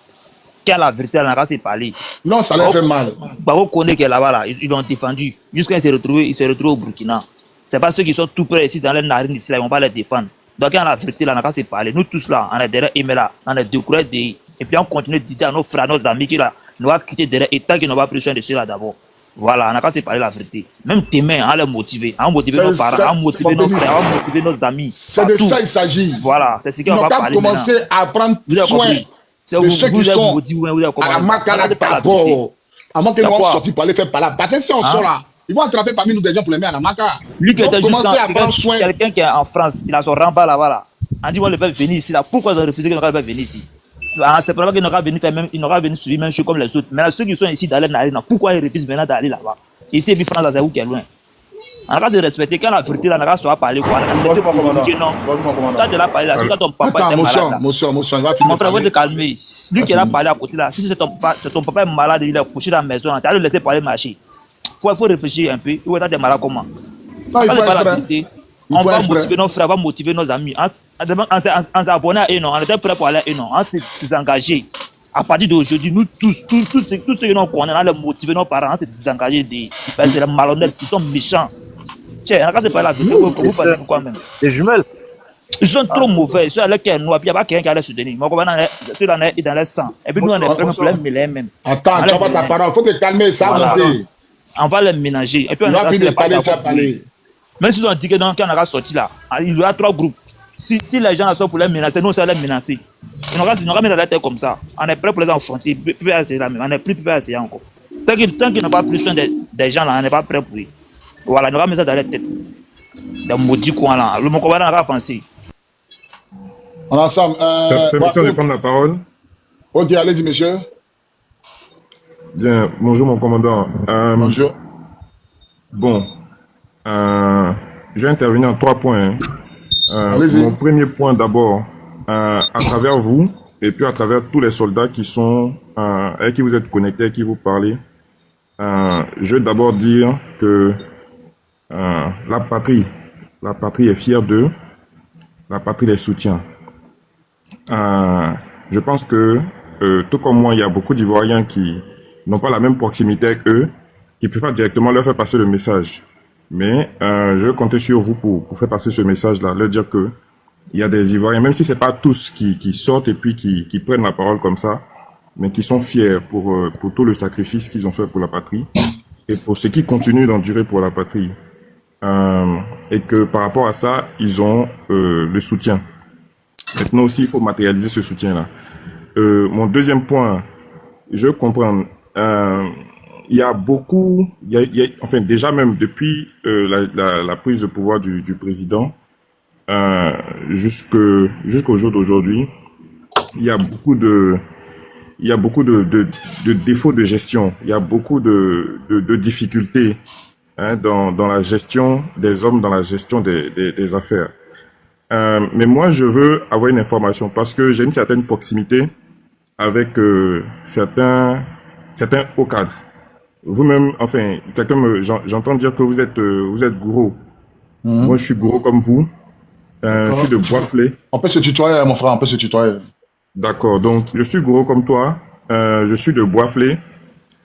Qui a la vérité là, quand c'est parlé. Non, ça leur fait mal. Babo Koune qui est là-bas, là, ils l'ont défendu. Jusqu'à il s'est retrouvé au Burkina. Ce n'est pas ceux qui sont tout près ici dans les narines ici, là, ils ne vont pas les défendre. Donc, il y a la vérité là, quand c'est parlé. Nous tous là, on est derrière Emela, on est découragés. Et puis on continue de dire à nos frères, à nos amis qui là, nous va quitter derrière et tant qu'ils n'ont pas pris soin de ceux-là d'abord. Voilà, on a quand parler la vérité. Même tes mains, on les motiver, on motiver nos parents, on motiver nos frères, on motiver nos amis. C'est de ça il s'agit. Voilà, c'est ce qu'on va parler. On a commencé à prendre soin C'est de ceux qui sont maudit, à la Makala d'abord, avant qu'ils vont sortir pour aller faire par là. Parce que si on sort là, ils vont attraper parmi nous des gens pour les mettre à la Maka. Lui qui était commencer à prendre soin. Quelqu'un qui est en France, il a son rempart là-bas là. On dit on le fait venir ici là. Pourquoi ils ont refusé qu'il ne va venir ici? C'est probable qu'il n'aura venu faire même, il n'aura venu suivre même chose comme les autres. Mais ceux qui sont ici d'aller là, pourquoi ils refusent maintenant d'aller là-bas? Ici, et puis France, c'est où qui est loin. On a se respecter quand la vérité là, on a soit parler quoi. On a laissé communiquer non. Quand tu l'as parlé là, si ton papa est malade. Motion, il va finir. Mon frère, va te calmer. Lui qui a parlé à côté là, si c'est ton papa est malade, il est couché dans la maison, tu as le laisser parler marcher. Il faut réfléchir un peu. Il va être malade comment? Non, il faut espérer. On va motiver nos frères, on va motiver nos amis. On s'est abonné à eux, non. On était prêts pour aller à eux, non. On s'est engagé. À partir d'aujourd'hui, nous tous ceux qui nous connaissent, on a motivé nos parents à se désengager des. C'est les malhonnêtes, ils sont méchants. Tiens, c'est pas la vérité. Vous pensez pourquoi même? Les jumelles. Ils sont trop mauvais. Ceux avec qui ils noient, il n'y a pas quelqu'un qui allait se soutenir. Moi, ceux dans le sang. Et puis nous, on est prêts pour les mêler même. Attends, tu vas ta parole. Il faut te calmer, ça va monter. On va les ménager. Et puis on va finir de parler, tu vas parler. Même si on dit que dans quand on a sorti là, il y aura 3 groupes. Si les gens sont pour les menacer, nous, ça va les menacer. Ils n'aura mis la tête comme ça. On est prêt pour les affronter. On n'est plus prêt à essayer encore. Tant qu'ils n'ont pas plus soin des gens là, on n'est pas prêt pour eux. Voilà, on aura mis ça dans la tête. Dans le maudit coin là. Le Mokoba n'a pas pensé. On est ensemble. Permission de prendre la parole. Ok, allez-y, monsieur. Bien, bonjour mon commandant. Bonjour. Bon, je vais intervenir en 3 points. Mon premier point d'abord, à travers vous, et puis à travers tous les soldats qui sont, avec qui vous êtes connectés, avec qui vous parlez, je vais d'abord dire que la patrie est fière d'eux, la patrie les soutient. Je pense que, tout comme moi, il y a beaucoup d'Ivoiriens qui n'ont pas la même proximité avec eux, qui ne peuvent pas directement leur faire passer le message. Mais je comptais sur vous pour faire passer ce message-là, leur dire que il y a des Ivoiriens, même si c'est pas tous qui sortent et puis qui prennent la parole comme ça, mais qui sont fiers pour tout le sacrifice qu'ils ont fait pour la patrie et pour ce qui continue d'endurer pour la patrie. Et que par rapport à ça, ils ont le soutien. Maintenant aussi, il faut matérialiser ce soutien-là. Mon deuxième point, je comprends. Il y a beaucoup, enfin déjà même depuis la prise de pouvoir du président jusqu'au jour d'aujourd'hui, il y a beaucoup de défauts de gestion, il y a beaucoup de difficultés dans la gestion des hommes, dans la gestion des affaires. Mais moi, je veux avoir une information parce que j'ai une certaine proximité avec certains hauts cadres. Vous-même, enfin, j'entends dire que vous êtes gourou. Moi, je suis gourou comme vous. Je suis de Boisflé. On peut se tutoyer, mon frère, on peut se tutoyer. D'accord, donc je suis gourou comme toi. Je suis de Boisflé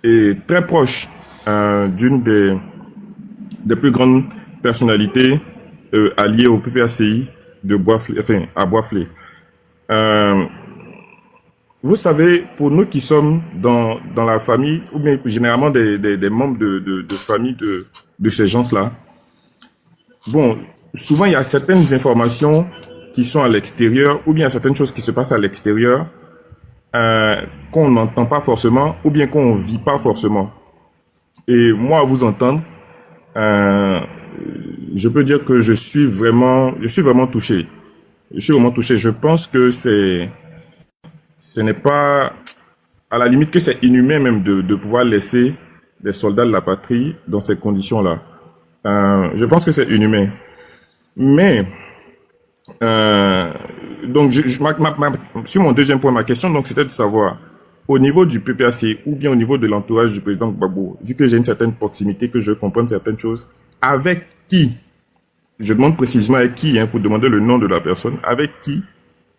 et très proche d'une des plus grandes personnalités alliées au PPACI de Boisflé, enfin, à Boisflé. Vous savez, pour nous qui sommes dans la famille, ou bien généralement des membres de famille de ces gens-là, bon, souvent il y a certaines informations qui sont à l'extérieur, ou bien certaines choses qui se passent à l'extérieur, qu'on n'entend pas forcément, ou bien qu'on vit pas forcément. Et moi, à vous entendre, je peux dire que je suis vraiment touché. Je suis vraiment touché. Je pense que ce n'est pas, à la limite que c'est inhumain même de pouvoir laisser des soldats de la patrie dans ces conditions-là. Je pense que c'est inhumain. Mais, donc, sur mon deuxième point, ma question, donc, c'était de savoir, au niveau du PPAC ou bien au niveau de l'entourage du président Gbagbo, vu que j'ai une certaine proximité, que je comprends certaines choses, avec qui, je demande précisément avec qui, pour demander le nom de la personne, avec qui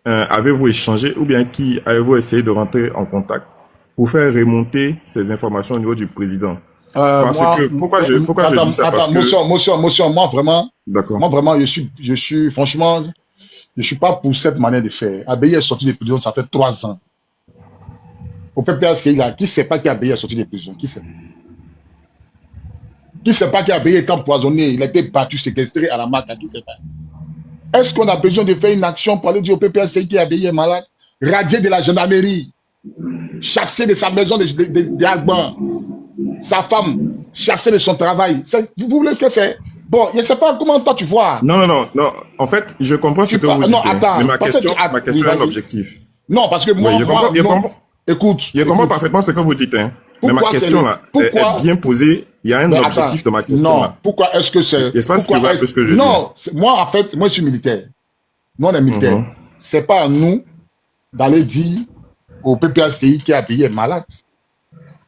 avez-vous échangé ou bien qui avez-vous essayé de rentrer en contact pour faire remonter ces pourquoi je dis ça? Parce que... Motion, moi vraiment, d'accord. Moi vraiment, je suis, franchement, je suis pas pour cette manière de faire. Abeye est sorti des prisons, ça fait 3 ans. Au PPAC, là, qui sait pas qu'Abeye est sorti des prisons? Qui sait? Qui sait pas qu'Abeye est empoisonné, il a été battu, séquestré à la Maka, qui sait pas? Est-ce qu'on a besoin de faire une action pour aller dire au PPAC qu'Abeye est malade? Radier de la gendarmerie. chassé de sa maison des Agbans, sa femme chassée de son travail. Vous voulez que c'est... Bon, je ne sais pas comment toi tu vois. Non. En fait, je comprends ce que vous dites. Non, attends. Mais ma question est un objectif. Non, parce que moi, écoute. Je comprends parfaitement ce que vous dites. Hein. Mais ma question là est bien posée. Il y a un objectif de ma question là. Pourquoi est-ce que c'est... Non, moi en fait, moi je suis militaire. Nous on est militaire. C'est pas à nous d'aller dire au PPACI qui a payé est malade.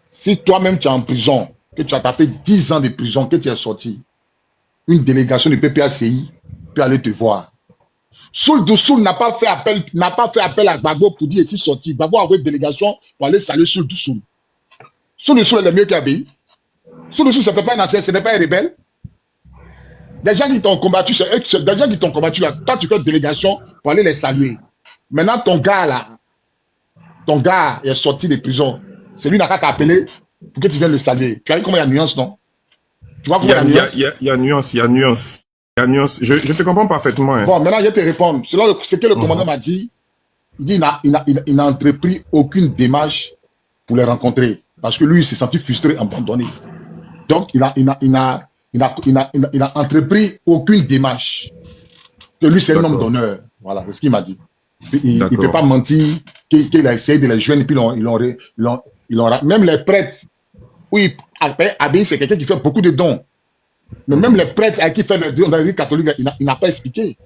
Si toi-même tu es en prison, que tu as tapé 10 ans de prison, que tu es sorti, une délégation du PPACI peut aller te voir. Soul Doussoul n'a pas fait appel à Gbagbo pour dire ici sorti. Gbagbo a envoyé une délégation pour aller saluer Soul Doussoul. Soul Doussoul est le mieux qu'Abi. Soul Doussoul, ce n'est pas un ancien, ce n'est pas un rebelle. Des gens qui t'ont combattu, des gens qui t'ont combattu là, toi tu fais une délégation pour aller les saluer. Maintenant ton gars là, ton gars est sorti de prison. C'est lui qui t'a appelé pour que tu viennes le saluer. Tu as vu comment il y a nuance, non? Tu vois comment il y a nuance? Il y a nuance. Je te comprends parfaitement. Hein. Bon, maintenant, je vais te répondre. Selon ce que le commandant m'a dit, il dit qu'il n'a entrepris aucune démarche pour les rencontrer. Parce que lui, il s'est senti frustré, abandonné. Donc, il n'a entrepris aucune démarche. Que lui, c'est un homme d'honneur. Voilà, c'est ce qu'il m'a dit. Il ne peut pas mentir qu'il a essayé de les joindre et puis ils l'ont même les prêtres. Oui, Abbaye, c'est quelqu'un qui fait beaucoup de dons. Mais même les prêtres à qui fait le don dans l'église catholique, il n'a pas expliqué.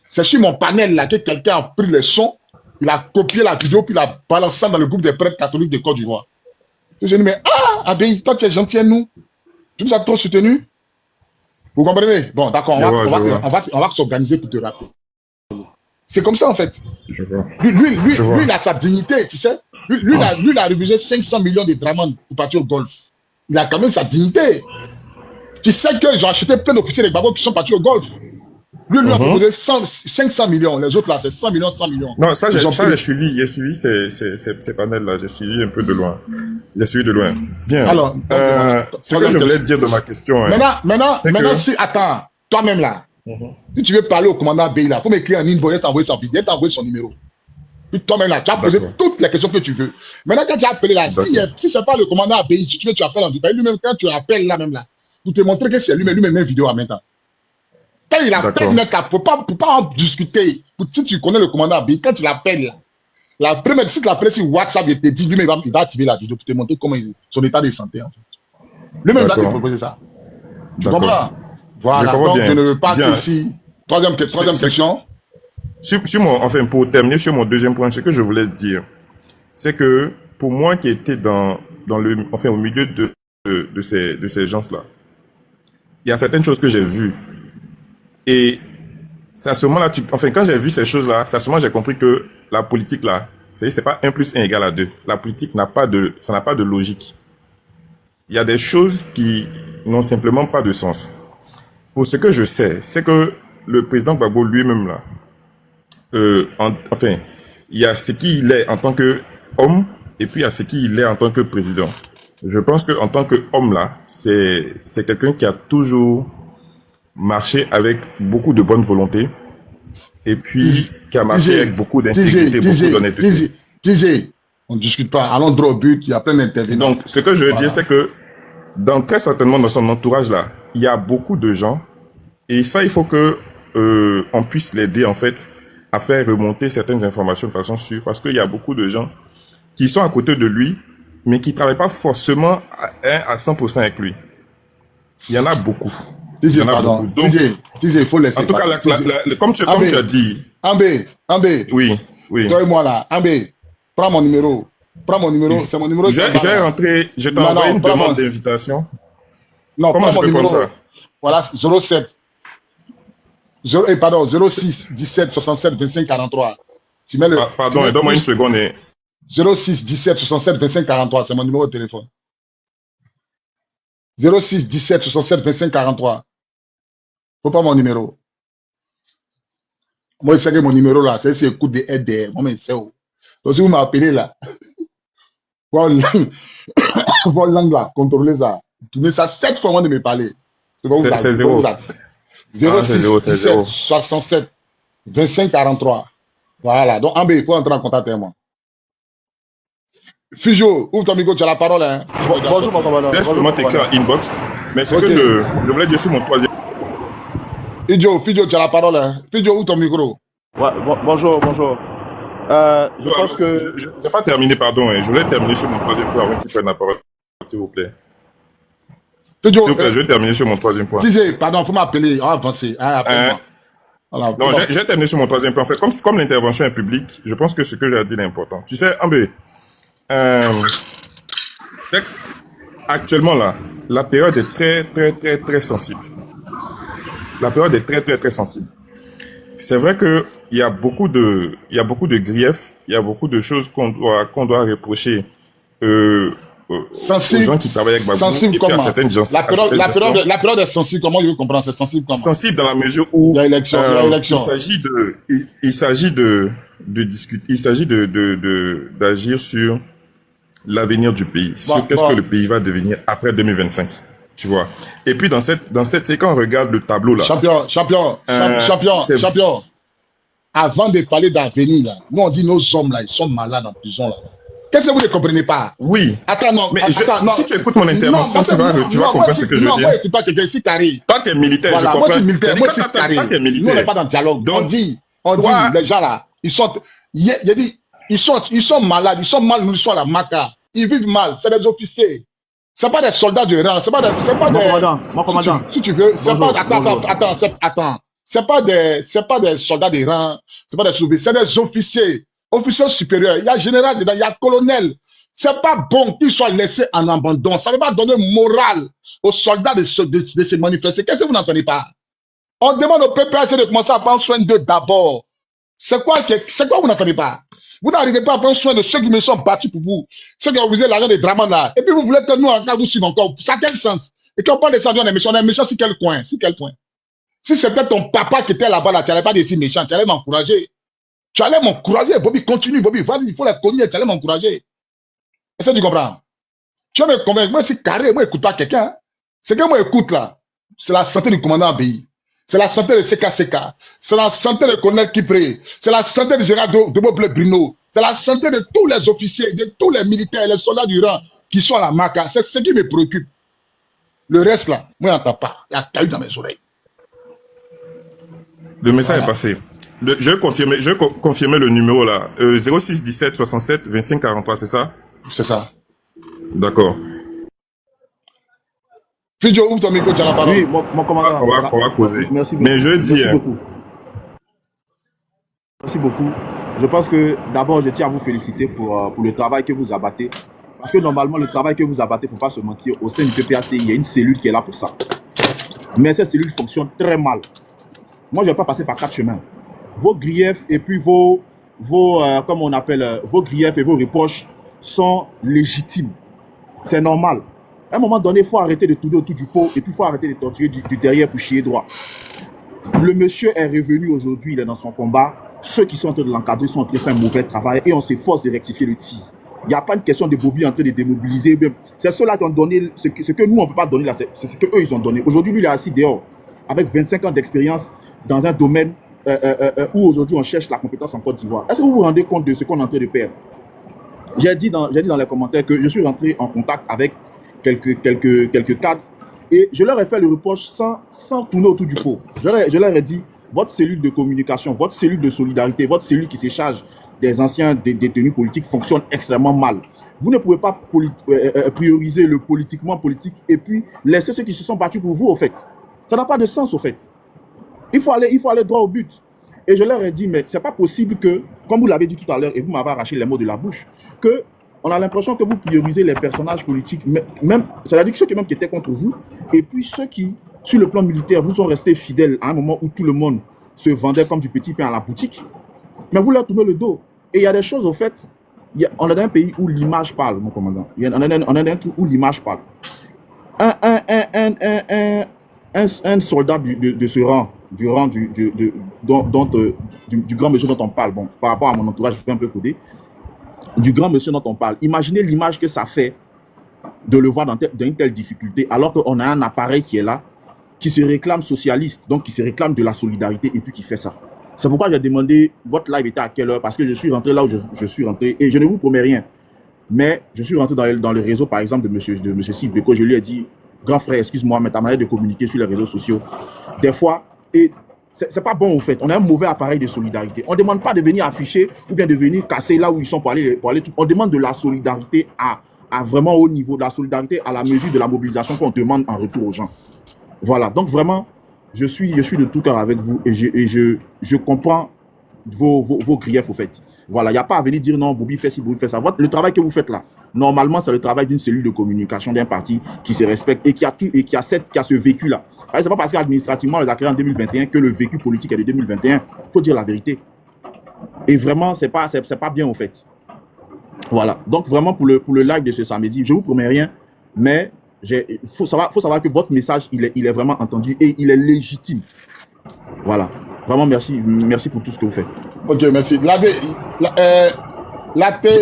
C'est sur mon panel là que quelqu'un a pris le son, il a copié la vidéo, puis il a balancé dans le groupe des prêtres catholiques de Côte d'Ivoire. Et je dis, mais Abbaye, toi tu es gentil à nous. Tu nous as trop soutenus. Vous comprenez? Bon, d'accord, on va s'organiser pour te rappeler. C'est comme ça en fait. Lui, il a sa dignité, tu sais. Lui, il a refusé 500 millions de drachmes pour partir au golf. Il a quand même sa dignité. Tu sais que j'ai acheté plein d'officiers de Gbagbo qui sont partis au golf. Lui a proposé 500 millions. Les autres là, c'est 100 millions, 100 millions. Non, ça, j'ai suivi ces panels-là. J'ai suivi un peu de loin. J'ai suivi de loin. Bien. Alors, ce que je voulais dire de ma question. Maintenant, si, attends, toi-même là, si tu veux parler au commandant Abbaye là, il faut m'écrire un invoice, t'envoyer sa vidéo, t'envoyer son numéro. Puis toi-même là, tu as posé toutes les questions que tu veux. Maintenant, quand tu as appelé là, si c'est pas le commandant Abbaye, si tu veux, tu appelles en vidéo. Lui-même, quand tu appelles là même là, pour te montrer que c'est lui-même une vidéo en même temps. Quand il appelle, pour pas en discuter, si tu connais le commandant Abbaye, quand tu l'appelles là, la première, si tu l'appelles sur WhatsApp, il te dit, lui-même, il va activer la vidéo pour te montrer comment son état de santé en fait. Lui-même va te proposer ça. Tu comprends? Voilà, donc je ne veux pas que si. Troisième question. Enfin, pour terminer sur mon deuxième point, ce que je voulais dire, c'est que pour moi qui étais au milieu de ces gens-là, il y a certaines choses que j'ai vues. Et c'est à ce moment-là, quand j'ai vu ces choses-là, c'est à ce moment-là j'ai compris que la politique là, c'est pas 1 + 1 = 2. La politique n'a pas de logique. Il y a des choses qui n'ont simplement pas de sens. Pour ce que je sais, c'est que le président Gbagbo lui-même là, il y a ce qu'il est en tant qu'homme et puis il y a ce qu'il est en tant que président. Je pense qu'en tant qu'homme là, c'est quelqu'un qui a toujours marché avec beaucoup de bonne volonté et puis qui a marché avec beaucoup d'intégrité, beaucoup d'honnêteté. On ne discute pas, allons droit au but, il y a plein d'intervenants. Donc, ce que je veux dire, c'est que très certainement dans son entourage là, il y a beaucoup de gens et ça, il faut que on puisse l'aider en fait à faire remonter certaines informations de façon sûre parce qu'il y a beaucoup de gens qui sont à côté de lui mais qui ne travaillent pas forcément à 100% avec lui. Il y en a beaucoup. Il faut laisser. En tout cas, comme tu as dit. Ambé. Oui. Toi-moi là. Ambé, prends mon numéro. C'est mon numéro. J'ai rentré, je t'ai envoyé une demande d'invitation. Non, comment je peux prendre ça? Voilà, 06 17 67 25 43. Tu mets le. Pardon, donne-moi une seconde. 06 17 67 25 43, c'est mon numéro de téléphone. 06 17 67 25 43. Faut pas mon numéro. Moi, je sais que mon numéro là, c'est écoute des aides. Moi, je sais où. Donc, si vous m'appelez là, votre langue là, contrôlez ça. Tournez ça 7 fois avant de me parler. C'est 0. 06 17 67 25 43. Voilà. Donc, Ambé, il faut entrer en contact avec moi. Fijo, ouvre ton micro, tu as la parole. Hein. Bonjour, mon commandant. Laisse seulement t'écrire en inbox. Mais ce que je voulais dire sur mon troisième. Fijo, tu as la parole. Hein. Fijo, ouvre ton micro. Ouais, bonjour. Je pense que... Je n'ai pas terminé, pardon. Je voulais terminer sur mon troisième point avant que tu prennes la parole, s'il vous plaît. S'il vous plaît, je vais terminer sur mon troisième point. Pardon, il faut m'appeler. On va avancer. Voilà, non, je vais terminer sur mon troisième point. En fait, comme l'intervention est publique, je pense que ce que j'ai dit est important. Tu sais, Ambé, actuellement là, la période est très sensible. La période est très sensible. C'est vrai que il y a beaucoup de griefs, il y a beaucoup de choses qu'on doit reprocher aux gens qui travaillent avec Gbagbo. Sensible comment? Certaines gens. La période est sensible comment? Je veux comprendre. C'est sensible comment? Sensible dans la mesure où il y a élection. Il s'agit de discuter, il s'agit d'agir sur l'avenir du pays, sur qu'est-ce que le pays va devenir après 2025. Tu vois. Et puis dans cette, c'est quand on regarde le tableau là. Champion. Avant de parler d'avenir là, nous on dit nos hommes là, ils sont malades en prison là. Qu'est-ce que vous ne comprenez pas? Oui. Attends, non. Si tu écoutes mon intervention, tu vas comprendre ce que je veux dire. Moi, écoute pas quelqu'un ici carré. Toi, tu es militaire, voilà, je comprends. Moi, je suis militaire. Moi, je suis carré. Toi, tu es militaire. Nous, on n'est pas dans le dialogue. Donc, on dit, les gens là, ils sont malades, ils sont mal nourris à la maca. Ils vivent mal. C'est des officiers. C'est pas des soldats de rang. C'est pas des. Mon commandant. Si tu veux, c'est pas. Attends. C'est pas des soldats de rang. C'est pas des sous-officiers. C'est des officiers. Officiers supérieurs, il y a général dedans, il y a colonel. C'est pas bon qu'ils soient laissés en abandon. Ça ne va pas donner morale aux soldats de se manifester. Qu'est-ce que vous n'entendez pas? On demande au PPAC de commencer à prendre soin d'eux d'abord. C'est quoi vous n'entendez pas? Vous n'arrivez pas à prendre soin de ceux qui me sont battus pour vous. Ceux qui ont visé l'argent des Draman là. Et puis vous voulez que nous, encore vous suivons encore. Ça a quel sens? Et quand on parle de ça, on est méchant sur quel coin? Si c'était ton papa qui était là-bas, là, tu n'allais pas dire si méchant, tu allais m'encourager. Tu allais m'encourager, Bobby, continue, Bobby, vas-y, il faut la cogner, tu allais m'encourager. Est-ce que tu comprends? Tu vas me convaincre, moi, c'est carré, moi, écoute pas quelqu'un. Hein. Ce que moi, écoute là, c'est la santé du commandant Abéi. C'est la santé de CKCK. C'est la santé de colonel Kipré. C'est la santé de Gérard de Bruno. C'est la santé de tous les officiers, de tous les militaires, les soldats du rang qui sont à la MACA. C'est ce qui me préoccupe. Le reste là, moi, je n'entends pas. Il y a caillou dans mes oreilles. Le message est passé. Je vais confirmer le numéro là. 06 17 67 25 43, c'est ça? C'est ça. D'accord. Fijo, ouvre ton micro, tu as la parole. Oui, mon commandant. On va causer. Merci beaucoup. Mais je dis... Merci beaucoup. Je pense que d'abord, je tiens à vous féliciter pour le travail que vous abattez. Parce que normalement, le travail que vous abattez, il ne faut pas se mentir, au sein du PPAC, il y a une cellule qui est là pour ça. Mais cette cellule fonctionne très mal. Moi, je ne vais pas passer par 4 chemins. Vos griefs et puis vos griefs et vos reproches sont légitimes. C'est normal. À un moment donné, il faut arrêter de tourner autour du pot et puis il faut arrêter de torturer du derrière pour chier droit. Le monsieur est revenu aujourd'hui, il est dans son combat. Ceux qui sont en train de l'encadrer sont en train de faire un mauvais travail et on s'efforce de rectifier le tir. Il n'y a pas une question de Bobby en train de démobiliser. C'est ceux-là qui ont donné ce que nous, on ne peut pas donner là. C'est ce qu'eux, ils ont donné. Aujourd'hui, lui, il est assis dehors avec 25 ans d'expérience dans un domaine où aujourd'hui on cherche la compétence en Côte d'Ivoire. Est-ce que vous vous rendez compte de ce qu'on est en train de perdre? J'ai dit dans les commentaires que je suis rentré en contact avec quelques cadres et je leur ai fait le reproche sans tourner autour du pot. Je leur ai dit, votre cellule de communication, votre cellule de solidarité, votre cellule qui se charge des anciens détenus politiques fonctionne extrêmement mal. Vous ne pouvez pas prioriser le politiquement politique et puis laisser ceux qui se sont battus pour vous, au fait. Ça n'a pas de sens, au fait. Il faut aller droit au but. Et je leur ai dit, mais c'est pas possible que, comme vous l'avez dit tout à l'heure, et vous m'avez arraché les mots de la bouche, qu'on a l'impression que vous priorisez les personnages politiques, même, c'est-à-dire ceux qui étaient contre vous, et puis ceux qui, sur le plan militaire, vous sont restés fidèles à un moment où tout le monde se vendait comme du petit pain à la boutique. Mais vous leur tournez le dos. Et il y a des choses, au fait, on est dans un pays où l'image parle, mon commandant. On est dans un truc où l'image parle. Un soldat de ce rang, du grand monsieur dont on parle, bon, par rapport à mon entourage, je fais un peu coder, du grand monsieur dont on parle. Imaginez l'image que ça fait de le voir dans une telle difficulté, alors qu'on a un appareil qui est là, qui se réclame socialiste, donc qui se réclame de la solidarité et puis qui fait ça. C'est pourquoi j'ai demandé, votre live était à quelle heure? Parce que je suis rentré là où je suis rentré et je ne vous promets rien. Mais je suis rentré dans le réseau, par exemple, de monsieur Sibeko. Je lui ai dit, grand frère, excuse-moi, mais ta manière de communiquer sur les réseaux sociaux, des fois, et c'est pas bon, en fait. On a un mauvais appareil de solidarité. On ne demande pas de venir afficher ou bien de venir casser là où ils sont pour aller tout. On demande de la solidarité à vraiment haut niveau, de la solidarité à la mesure de la mobilisation qu'on demande en retour aux gens. Voilà. Donc, vraiment, je suis de tout cœur avec vous et je comprends vos griefs, au fait. Voilà. Il n'y a pas à venir dire non, Bobby fait ci, Bobby fait ça. Le travail que vous faites là, normalement, c'est le travail d'une cellule de communication d'un parti qui se respecte et qui a ce vécu-là. C'est pas parce qu'administrativement, on les a créés en 2021 que le vécu politique est de 2021. Il faut dire la vérité. Et vraiment, c'est pas bien, au fait. Voilà. Donc, vraiment, pour le live de ce samedi, je ne vous promets rien, mais il faut savoir que votre message, il est vraiment entendu et il est légitime. Voilà. Vraiment, merci pour tout ce que vous faites. Ok, merci.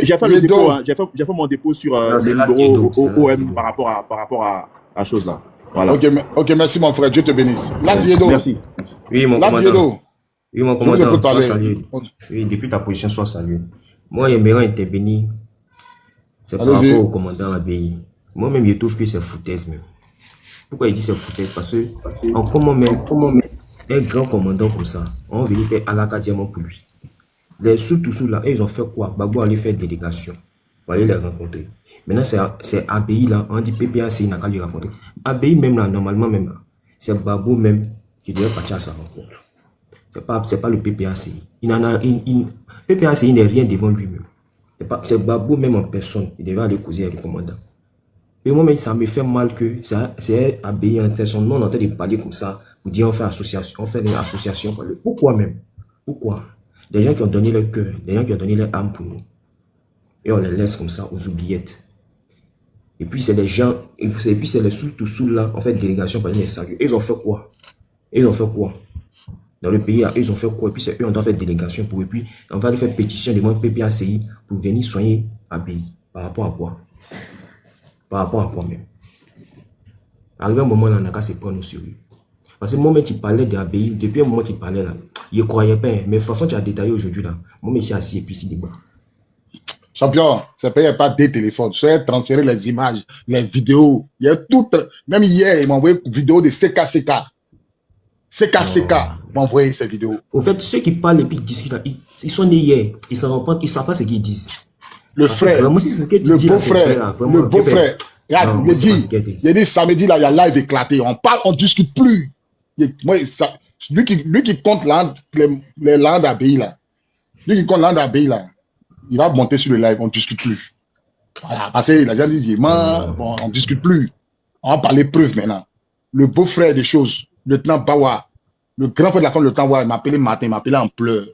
J'ai fait le dépôt, hein, j'ai fait mon dépôt sur le bureau OM par rapport à la chose là. Voilà. Ok, merci mon frère, Dieu te bénisse. Diedo. Merci. Oui, mon commandant. Oui, mon commandant, sois salué. Oui, depuis ta position, sois salué. Moi, j'aimerais intervenir. C'est par rapport au commandant ABI. Moi-même, je trouve que c'est foutaise même. Pourquoi il dit c'est foutaise? Parce que, comment même, un grand commandant comme ça, on va venir faire Alaka Diamant pour lui. Les sous-tout là, ils ont fait quoi? Babou allait faire délégation. On va aller les rencontrer. Maintenant, c'est ABI là, on dit PPACI n'a qu'à lui rencontrer. ABI même là, normalement même là, c'est Babou même qui devait partir à sa rencontre. C'est pas le PPACI. PPACI n'est rien devant lui-même. C'est Babou même en personne qui devait aller causer avec le commandant. Et moi-même, ça me fait mal que c'est ABI en personne, non en train de parler comme ça, pour dire on fait une association. Pourquoi même? Pourquoi? Des gens qui ont donné leur cœur, des gens qui ont donné leur âme pour nous. Et on les laisse comme ça aux oubliettes. Et puis c'est les gens, et puis c'est les sous là, en fait, délégation pour les sérieux. Ils ont fait quoi? Dans le pays, ils ont fait quoi? Et puis c'est eux, on doit faire délégation pour eux. Et puis on va faire pétition de moi PPACI pour venir soigner ABI. Par rapport à quoi? Par rapport à quoi même? Arrivé un moment là, on n'a qu'à se prendre au sérieux. Parce que moi-même, tu parlais d'ABI, depuis un moment tu parlais là, je ne croyais pas, mais de toute façon, tu as détaillé aujourd'hui là. Moi, je suis assis et puis ici débat. Champion, ça ne paye pas des téléphones. Je vais transférer les images, les vidéos. Il y a tout. Même hier, il m'a envoyé une vidéo de CKCK. CKCK m'a envoyé ces vidéos. Au fait, ceux qui parlent et puis discutent, ils sont nés hier. Ils ne savent pas ce qu'ils disent. Le frère, le beau-frère. Il dit samedi, là, il y a live éclaté. On parle, on ne discute plus. Lui qui compte les langues d'ABI, là. Lui qui compte langue d'ABI, là. Il va monter sur le live, on ne discute plus. Voilà, parce que la gens disent, bon, on ne discute plus. On va parler preuve maintenant. Le beau-frère des choses, le lieutenant Bawa, le grand frère de la femme, le lieutenant Bawa, il m'a appelé matin, il m'a appelé en pleurs.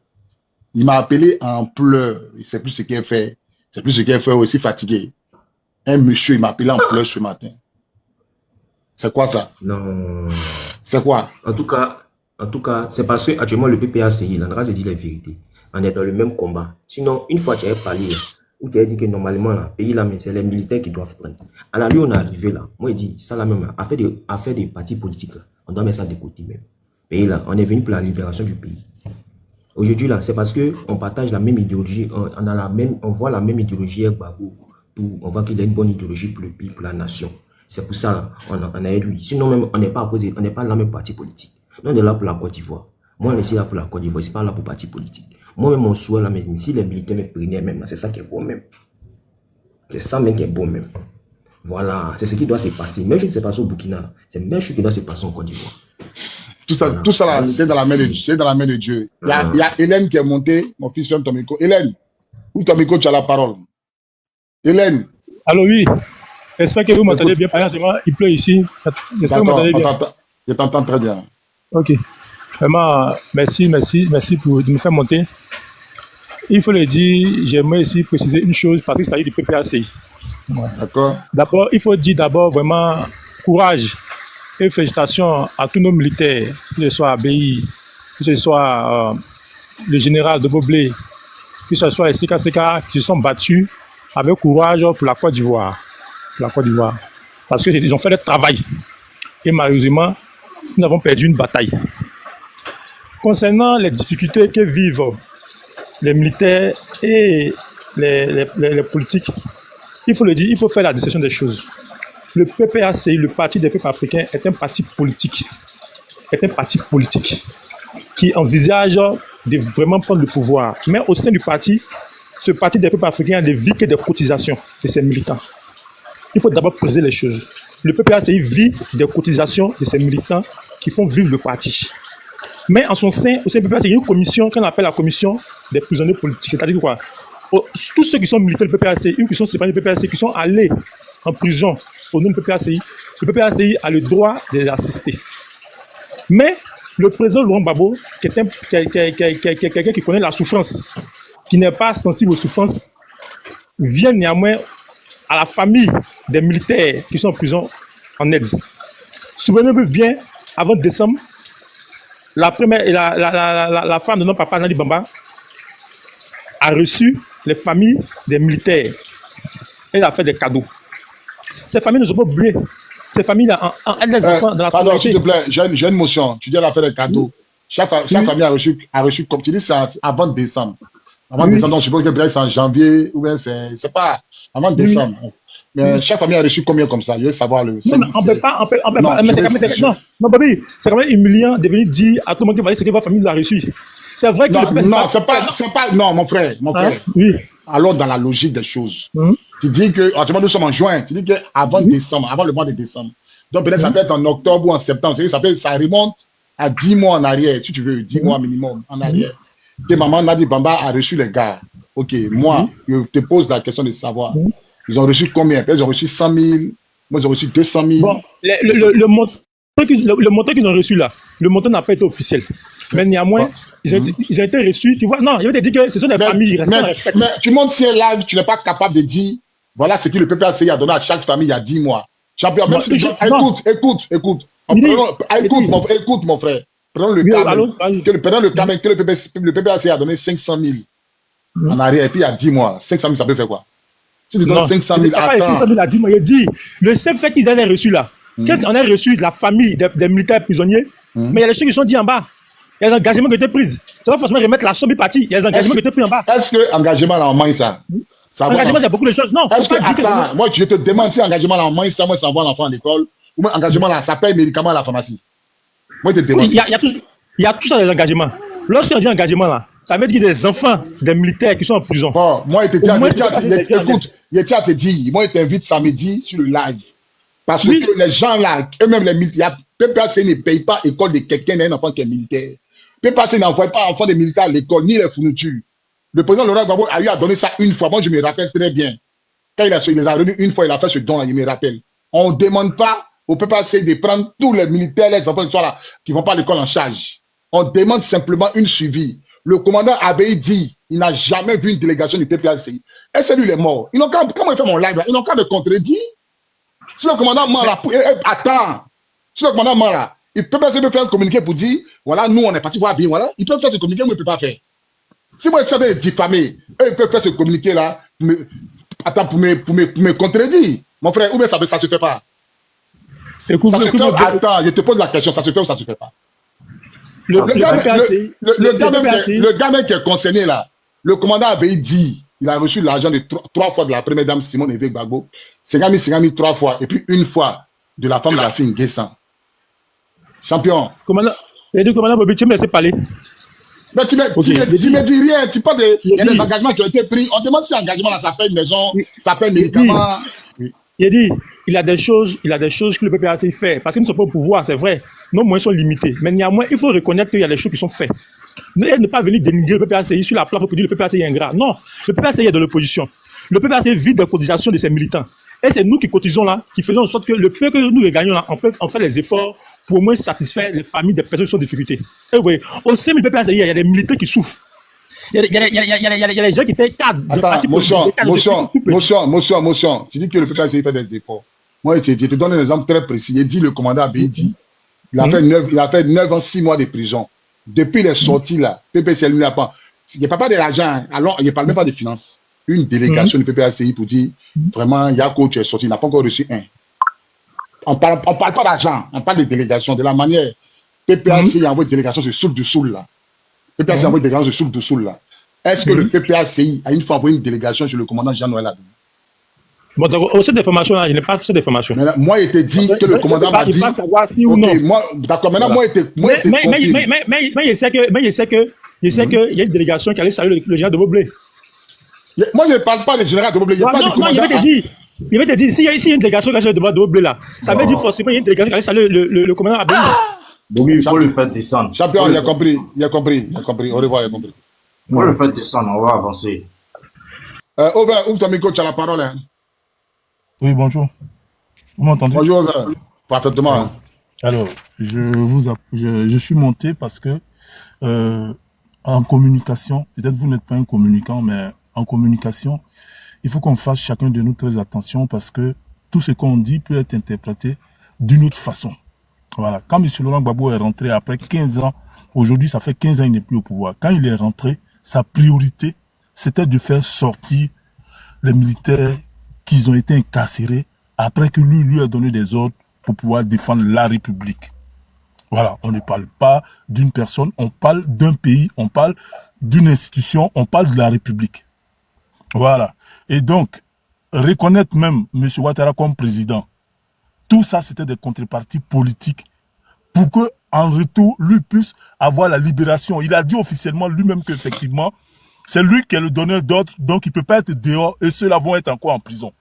Il m'a appelé en pleurs. Il ne sait plus ce qu'il fait. C'est plus ce qu'il fait aussi fatigué. Un monsieur, il m'a appelé en pleurs ce matin. C'est quoi ça? Non. C'est quoi? En tout cas, c'est parce que actuellement le PPACI, là, on se dit la vérité. On est dans le même combat. Sinon, une fois que tu avais parlé, où tu as dit que normalement, là, pays là, c'est les militaires qui doivent prendre. Alors lui, on est arrivé là. Moi, il dit, ça là même, affaire des partis politiques, là, on doit mettre ça de côté même. Pays là, on est venu pour la libération du pays. Aujourd'hui là, c'est parce que on partage la même idéologie, on voit la même idéologie avec Babou. On voit qu'il a une bonne idéologie pour le pays, pour la nation. C'est pour ça là, on a lui. Sinon même, on n'est pas opposé, on n'est pas dans la même parti politique. Nous, on est là pour la Côte d'Ivoire. Moi, on est là pour la Côte d'Ivoire, c'est pas là pour parti politique. Moi-même, mon souhait là, même si les militaires me prenaient même, c'est ça qui est bon même. C'est ça même qui est bon même. Voilà, c'est ce qui doit se passer. Même chose qui se passe au Burkina, c'est même chose qui doit se passer en Côte d'Ivoire. Tout ça là, c'est dans la main de Dieu. C'est dans la main de Dieu. Il y a Hélène qui est montée, mon fils sur ton micro. Hélène, où ton micro, tu as la parole. Hélène. Allô, oui. J'espère que vous m'entendez bien. Par exemple, il pleut ici. J'espère que vous m'entendez bien. Je t'entends très bien. Ok. Vraiment, merci de me faire monter. Il faut le dire, j'aimerais ici préciser une chose, parce que c'est du PPACI. Ouais. D'accord. D'abord, il faut dire vraiment courage et félicitations à tous nos militaires, que ce soit ABI, que ce soit le général de Boblé, que ce soit les CKCK qui se sont battus avec courage pour la Côte d'Ivoire. Parce qu'ils ont fait le travail. Et malheureusement, nous avons perdu une bataille. Concernant les difficultés que vivent les militaires et les politiques, il faut le dire, il faut faire la distinction des choses. Le PPACI, le Parti des peuples africains, est un parti politique. Qui envisage de vraiment prendre le pouvoir. Mais au sein du parti, ce Parti des peuples africains ne vit que des cotisations de ses militants. Il faut d'abord préciser les choses. Le PPACI vit des cotisations de ses militants qui font vivre le parti. Mais en son sein, au sein du PPACI, il y a une commission qu'on appelle la commission des prisonniers politiques. C'est-à-dire quoi? Tous ceux qui sont militants du PPACI, qui sont séparés du PPACI, qui sont allés en prison au nom du PPACI, le PPACI a le droit de les assister. Mais le président Laurent Gbagbo, qui est quelqu'un qui connaît la souffrance, qui n'est pas sensible aux souffrances, vient néanmoins à la famille des militaires qui sont en prison en aide. Souvenez-vous bien, avant décembre, la femme de notre papa Nadi Bamba a reçu les familles des militaires. Elle a fait des cadeaux. Ces familles ne sont pas oubliées. Ces familles-là, elles des enfants dans la communauté. Pardon, s'il te plaît, j'ai une motion. Tu dis elle a fait des cadeaux. Chaque famille a reçu, comme tu dis, c'est avant décembre. Avant décembre, donc je suppose que peut-être c'est en janvier, ou bien c'est pas avant décembre. Mais chaque famille a reçu combien comme ça? Je veux savoir le. Non, mais on peut pas. Mais non, Babi, c'est quand même humiliant de venir dire à tout le monde qu'il fallait ce que votre famille a reçu. C'est vrai que. Non, c'est pas. Non, mon frère. Oui. Alors, dans la logique des choses, tu dis que, actuellement, nous sommes en juin, tu dis qu'avant décembre, avant le mois de décembre, donc peut-être ça peut être en octobre ou en septembre, ça remonte à 10 mois en arrière, si tu veux, 10 mois minimum en arrière. Que maman Nadi Bamba a reçu les gars. Ok, moi, je te pose la question de savoir, ils ont reçu combien? Ils ont reçu 100 000, moi ils ont reçu 200 000. Bon, le montant qu'ils ont reçu là, le montant n'a pas été officiel. Mais néanmoins, ils ont été reçus, tu vois. Non, il veut te dire que ce sont des familles. Mais tu montes sur live, tu n'es pas capable de dire, voilà ce que le PPACI a donné à chaque famille il y a 10 mois. Champion, même si tu écoute, mon frère. Prenons le Cameroun, que le PPACI a donné 500 000 en arrière, et puis il y a 10 mois. 500 000, ça peut faire quoi? Si tu donnes 500 000, attends. 500 000 à 10 mois, il dit, le seul fait qu'ils aient reçu là, quand on a reçu de la famille des militaires prisonniers, mais il y a des choses qui sont dites en bas. Il y a des engagements qui ont été pris. Ça va forcément remettre la somme partie. Il y a des engagements qui ont été pris en bas. Est-ce que l'engagement là en main ça? Engagement, c'est beaucoup de choses. Non, attends, moi je te demande si l'engagement là en main ça, moi ça envoie l'enfant à l'école, ou moi engagement là, ça paye médicaments à la pharmacie. Moi je te demande. Il y a tout ça des engagements. Lorsqu'on dit engagement là, ça veut dire des enfants, des militaires qui sont en prison. Bon, moi je te dis, écoute, je tiens à te dire, moi je t'invite samedi sur le live. Parce que les gens là, eux-mêmes les militaires, PPACI ne paye pas l'école de quelqu'un d'un enfant qui est militaire. PPACI n'envoie pas enfants des militaires à l'école, ni les fournitures. Le président Laurent Gbagbo a eu à donner ça une fois. Moi, je me rappelle très bien. Quand il les a remis une fois, il a fait ce don-là, je me rappelle. On ne demande pas au PPACI de prendre tous les militaires, les enfants qui ne vont pas à l'école en charge. On demande simplement une suivi. Le commandant avait dit, il n'a jamais vu une délégation du PPACI. Et c'est lui, il est mort. Comment il fait mon live là? Ils n'ont qu'à me contredire. Si le commandant ment là, attends. Si le commandant ment là, il peut faire un communiqué pour dire, voilà, nous on est parti voir bien, voilà. Il peut faire ce communiqué, mais il ne peut pas faire. Si moi je suis diffamé, eux ils peuvent faire ce communiqué là, pour me contredire. Mon frère, ou bien ça ne se fait pas. Attends, je te pose la question, ça se fait ou ça ne se fait pas? Le gars même qui est concerné là, le commandant avait dit, il a reçu l'argent de 3 fois de la première dame Simone Évêque Gbagbo, 50 000 3 fois, et puis une fois de la femme de la fille Nguessan. Champion. Commandant Bobi, tu me laisses parler. Mais tu me dis rien, tu parles il y a des engagements qui ont été pris. On demande si l'engagement là, ça paye maison, ça paye médicaments. Il dit, il y a des choses que le PPACI fait, parce qu'ils ne sont pas au pouvoir, c'est vrai. Nos moyens sont limités. Mais néanmoins, il faut reconnaître qu'il y a des choses qui sont faites. Elle ne pas venir dénigrer le PPACI sur la plateforme pour dire le PPACI est ingrat. Non, le PPACI est de l'opposition. Le PPACI vit des cotisations de ses militants. Et c'est nous qui cotisons là, qui faisons en sorte que le peu que nous gagnons là, on fait les efforts pour au moins satisfaire les familles des personnes qui sont en difficulté. Et vous voyez, au sein du PPACI, il y a des militants qui souffrent. Il y a des gens qui étaient cadres. Attends, motion. Tu dis que le PPACI fait des efforts. Moi, je te donne un exemple très précis. Il dit le commandant Abedi, il a fait 9 ans, 6 mois de prison. Depuis les sorties là, PPACI n'a pas. Il n'y a pas de l'argent, alors il ne parle même pas de finances. Une délégation du PPACI pour dire vraiment, Yako, tu es sorti, il n'a pas encore reçu un. On ne parle pas d'argent, on parle de délégation, de la manière. PPACI a envoyé une délégation sur Soul du Soul là. PPACI a envoyé une délégation sur Soul du Soul là. Est-ce que le PPACI a une fois envoyé une délégation sur le commandant Jean-Noël Abedi? Bon, donc, cette information-là, il n'est pas cette information. Moi, il te dit que le commandant m'a dit. Il ne pas savoir si ou non. D'accord, maintenant, moi, il mais je sais qu'il y a une délégation qui allait saluer le général de Boblé. Moi, je ne parle pas du général de Boblé. Non, il va te dire, s'il y a une délégation qui allait saluer le Boblé là, ça veut dire forcément qu'il y a une délégation qui allait saluer le commandant Abéi. Donc, il faut le faire descendre. Champion, il a compris. Au revoir, il a compris. Il faut le faire descendre, on va avancer. Ouvert, ouvre ton micro, tu as la parole. Hein. Oui, bonjour. Vous m'entendez? Bonjour, Ouvert. Parfaitement. Alors, je suis monté parce que en communication, peut-être vous n'êtes pas un communicant, mais en communication, il faut qu'on fasse chacun de nous très attention parce que tout ce qu'on dit peut être interprété d'une autre façon. Voilà. Quand M. Laurent Gbagbo est rentré après 15 ans, aujourd'hui ça fait 15 ans qu'il n'est plus au pouvoir. Quand il est rentré, sa priorité, c'était de faire sortir les militaires qui ont été incarcérés après que lui a donné des ordres pour pouvoir défendre la République. Voilà, on ne parle pas d'une personne, on parle d'un pays, on parle d'une institution, on parle de la République. Voilà. Et donc, reconnaître même M. Ouattara comme président, tout ça, c'était des contreparties politiques pour que, en retour, lui puisse avoir la libération. Il a dit officiellement lui-même qu'effectivement, c'est lui qui est le donneur d'ordre, donc il ne peut pas être dehors et ceux-là vont être encore en prison.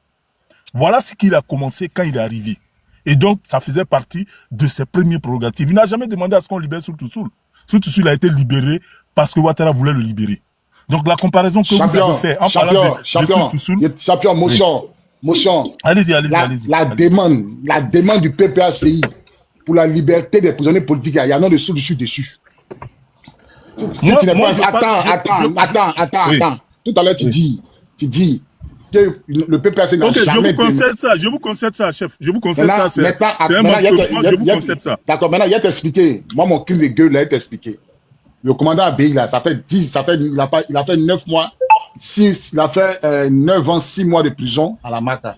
Voilà ce qu'il a commencé quand il est arrivé. Et donc, ça faisait partie de ses premières prérogatives. Il n'a jamais demandé à ce qu'on libère Soutou Soul. Soutou Soul a été libéré parce que Ouattara voulait le libérer. Donc, la comparaison que vous avez faite en parlant de Soutou Soul... Champion, motion. Allez-y. La demande du PPACI pour la liberté des prisonniers politiques, il y a un nom de Soutou Soul dessus. Attends. Tout à l'heure, tu dis que le PPAC n'a jamais... Je vous concède ça, chef. Je vous concède ça. C'est un manque je vous concède ça. D'accord, maintenant, il a t'expliqué. Moi, mon cri de gueule, il a t'expliqué. Le commandant Abéi, là, il a fait 9 mois, il a fait 9 ans, 6 mois de prison à la Mata.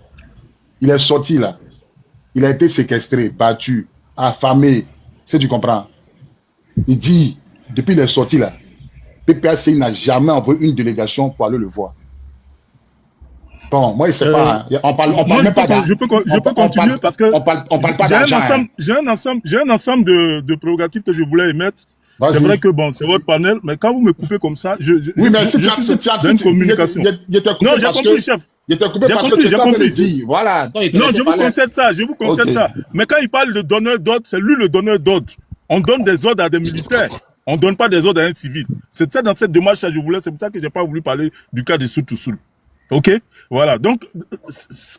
Il est sorti, là. Il a été séquestré, battu, affamé. Si tu comprends. Il dit, depuis qu'il est sorti, là, PPAC n'a jamais envoyé une délégation pour aller le voir. Bon, moi, je sais pas. On parle même pas d'argent. Je peux continuer parce que on parle pas d'argent. J'ai un ensemble de prérogatives que je voulais émettre. C'est vrai que bon, c'est votre panel, mais quand vous me coupez comme ça, oui, mais si tu as une communication. Non, j'ai compris, chef. Il était coupé parce que tu as compris. Dit. Voilà. Non, je vous concède ça. Mais quand il parle de donneur d'ordre, c'est lui le donneur d'ordre. On donne des ordres à des militaires. On ne donne pas des ordres à un civil. C'était dans cette démarche-là, je voulais, c'est pour ça que j'ai pas voulu parler du cas de Soutou Soul. Ok? Voilà. Donc,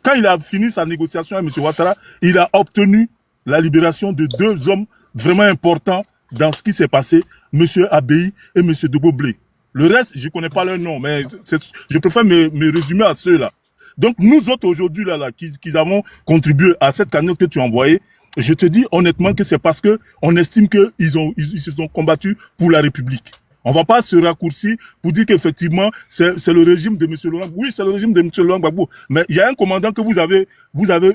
quand il a fini sa négociation avec M. Ouattara, il a obtenu la libération de 2 hommes vraiment importants dans ce qui s'est passé, M. Abéi et M. Deboblé. Le reste, je connais pas leur nom, mais je préfère me résumer à ceux-là. Donc, nous autres, aujourd'hui, qui avons contribué à cette cagnotte que tu as envoyée, je te dis honnêtement que c'est parce que on estime qu'ils se sont combattus pour la République. On va pas se raccourcir pour dire qu'effectivement, c'est le régime de M. Laurent. Oui, c'est le régime de M. Laurent Gbagbo. Mais il y a un commandant que vous avez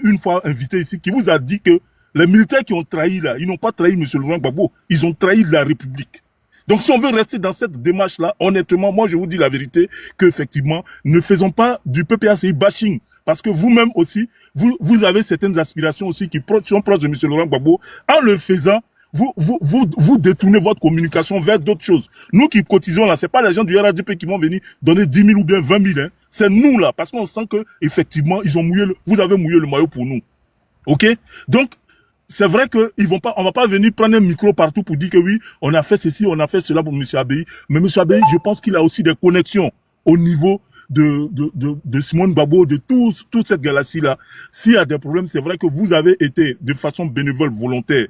une fois invité ici qui vous a dit que les militaires qui ont trahi là, ils n'ont pas trahi M. Laurent Gbagbo. Ils ont trahi la République. Donc, si on veut rester dans cette démarche-là, honnêtement, moi, je vous dis la vérité, qu'effectivement, ne faisons pas du PPACI bashing. Parce que vous-même aussi, vous avez certaines aspirations aussi qui sont proches de M. Laurent Gbagbo. En le faisant, vous détournez votre communication vers d'autres choses. Nous qui cotisons là, c'est pas les gens du RADP qui vont venir donner 10 000 ou bien 20 000, hein. C'est nous là, parce qu'on sent que, effectivement, vous avez mouillé le maillot pour nous. Ok? Donc, c'est vrai que on va pas venir prendre un micro partout pour dire que oui, on a fait ceci, on a fait cela pour M. Abéi. Mais M. Abéi, je pense qu'il a aussi des connexions au niveau de Simone Gbagbo, de toute cette galaxie-là. S'il y a des problèmes, c'est vrai que vous avez été de façon bénévole, volontaire,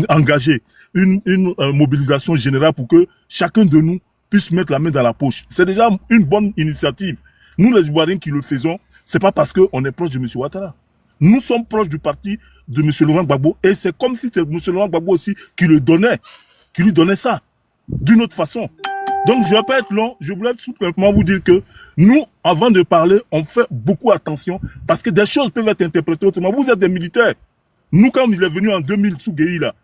engagé une mobilisation générale pour que chacun de nous puisse mettre la main dans la poche. C'est déjà une bonne initiative. Nous, les Ivoiriens qui le faisons, c'est pas parce qu'on est proche de M. Ouattara. Nous sommes proches du parti de M. Laurent Gbagbo et c'est comme si c'était M. Laurent Gbagbo aussi qui lui donnait ça, d'une autre façon. Donc, je ne vais pas être long, je voulais tout simplement vous dire que nous, avant de parler, on fait beaucoup attention parce que des choses peuvent être interprétées autrement. Vous êtes des militaires. Nous, quand il est venu en 2000 sous Guéhi, là,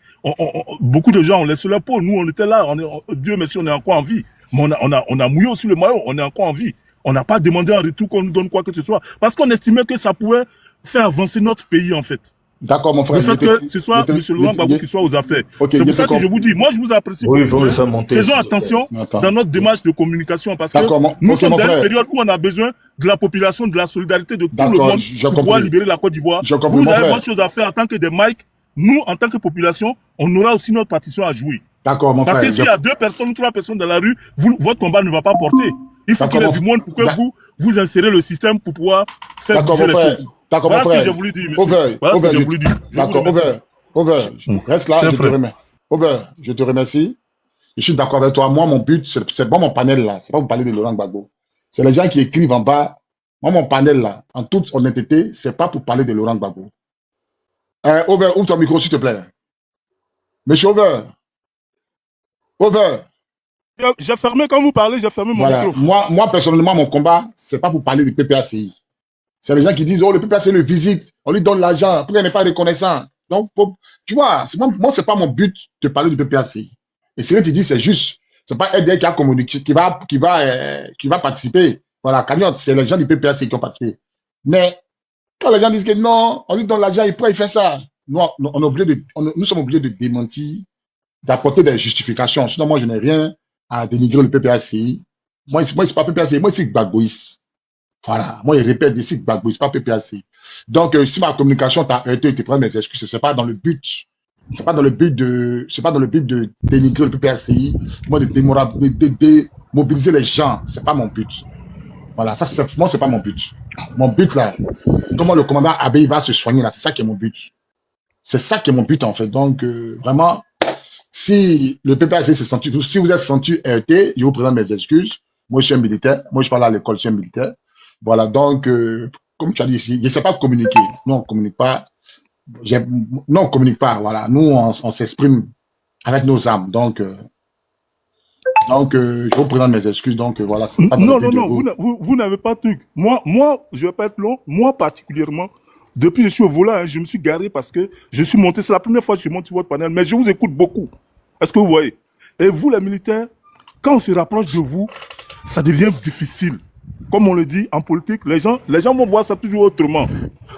beaucoup de gens ont laissé leur peau. Nous, on était là, Dieu merci, on est encore en vie. Mais on a mouillé aussi le maillot, on est encore en vie. On n'a pas demandé en retour qu'on nous donne quoi que ce soit. Parce qu'on estimait que ça pouvait faire avancer notre pays, en fait. D'accord, mon frère. Le fait que ce soit M. Laurent Gbagbo qui soit aux affaires. C'est pour ça que je vous dis, moi, je vous apprécie. Oui, il faut le faire monter. Faisons attention dans notre démarche de communication parce que nous sommes dans une période où on a besoin de la population, de la solidarité de tout le monde pour pouvoir libérer la Côte d'Ivoire. Vous avez beaucoup de choses à faire en tant que des Mike. Nous, en tant que population, on aura aussi notre partition à jouer. D'accord, mon frère. Parce que s'il y a 2 personnes ou 3 personnes dans la rue, votre combat ne va pas porter. Il faut qu'il y ait du monde pour que vous insérez le système pour pouvoir faire bouger les choses. D'accord, voilà mon frère. Ce que j'ai voulu dire, monsieur. Voilà ce que j'ai voulu dire. D'accord, Over. Reste là, je te remercie. Over, je te remercie. Je suis d'accord avec toi. Moi, mon but, c'est pas mon panel là. C'est pas vous parler de Laurent Gbagbo. C'est les gens qui écrivent en bas. Moi, mon panel là, en toute honnêteté, c'est pas pour parler de Laurent Gbagbo. Over, ouvre ton micro, s'il te plaît. Monsieur Over. Over. J'ai fermé, quand vous parlez, j'ai fermé mon micro. Moi, personnellement, mon combat, c'est pas pour parler du PPACI. C'est les gens qui disent, oh, le PPACI le visite, on lui donne l'argent, pourquoi il n'est pas reconnaissant? Donc, tu vois, moi, c'est pas mon but de parler du PPACI. Et ce que tu dis, c'est juste. C'est pas RDR qui a communiqué, qui va participer. Voilà, cagnotte, c'est les gens du PPACI qui ont participé. Mais, quand les gens disent que non, on lui donne l'argent, pourquoi il fait ça? Nous sommes obligés de démentir, d'apporter des justifications. Sinon, moi, je n'ai rien à dénigrer le PPACI. Moi, c'est pas PPACI, moi, c'est Gbagboïs. Voilà, moi, il répète ici Gbagboïs, pas PPACI. Donc, si ma communication t'a heurté, tu prends mes excuses, c'est pas dans le but. C'est pas dans le but de dénigrer le PPACI, moi, de démobiliser les gens. C'est pas mon but. Voilà, moi, c'est pas mon but. Mon but, là, comment le commandant Abbé va se soigner, là, c'est ça qui est mon but. C'est ça qui est mon but, en fait. Donc, vraiment, si le PPACI s'est senti, si vous êtes senti heurté, je vous présente mes excuses. Moi, je suis un militaire. Moi, je parle à l'école, je suis un militaire. Voilà, donc, comme tu as dit ici, je ne sais pas communiquer. Nous, on ne communique pas. Nous, on ne communique pas. Voilà, nous, on s'exprime avec nos âmes. Donc, je vous présente mes excuses. Donc, voilà. Non, vous n'avez pas de truc. Moi, je ne vais pas être long. Moi, particulièrement, depuis que je suis au volant, hein, je me suis garé parce que je suis monté. C'est la première fois que je monte sur votre panel, mais je vous écoute beaucoup. Est-ce que vous voyez? Et vous, les militaires, quand on se rapproche de vous, ça devient difficile. Comme on le dit, en politique, les gens vont voir ça toujours autrement.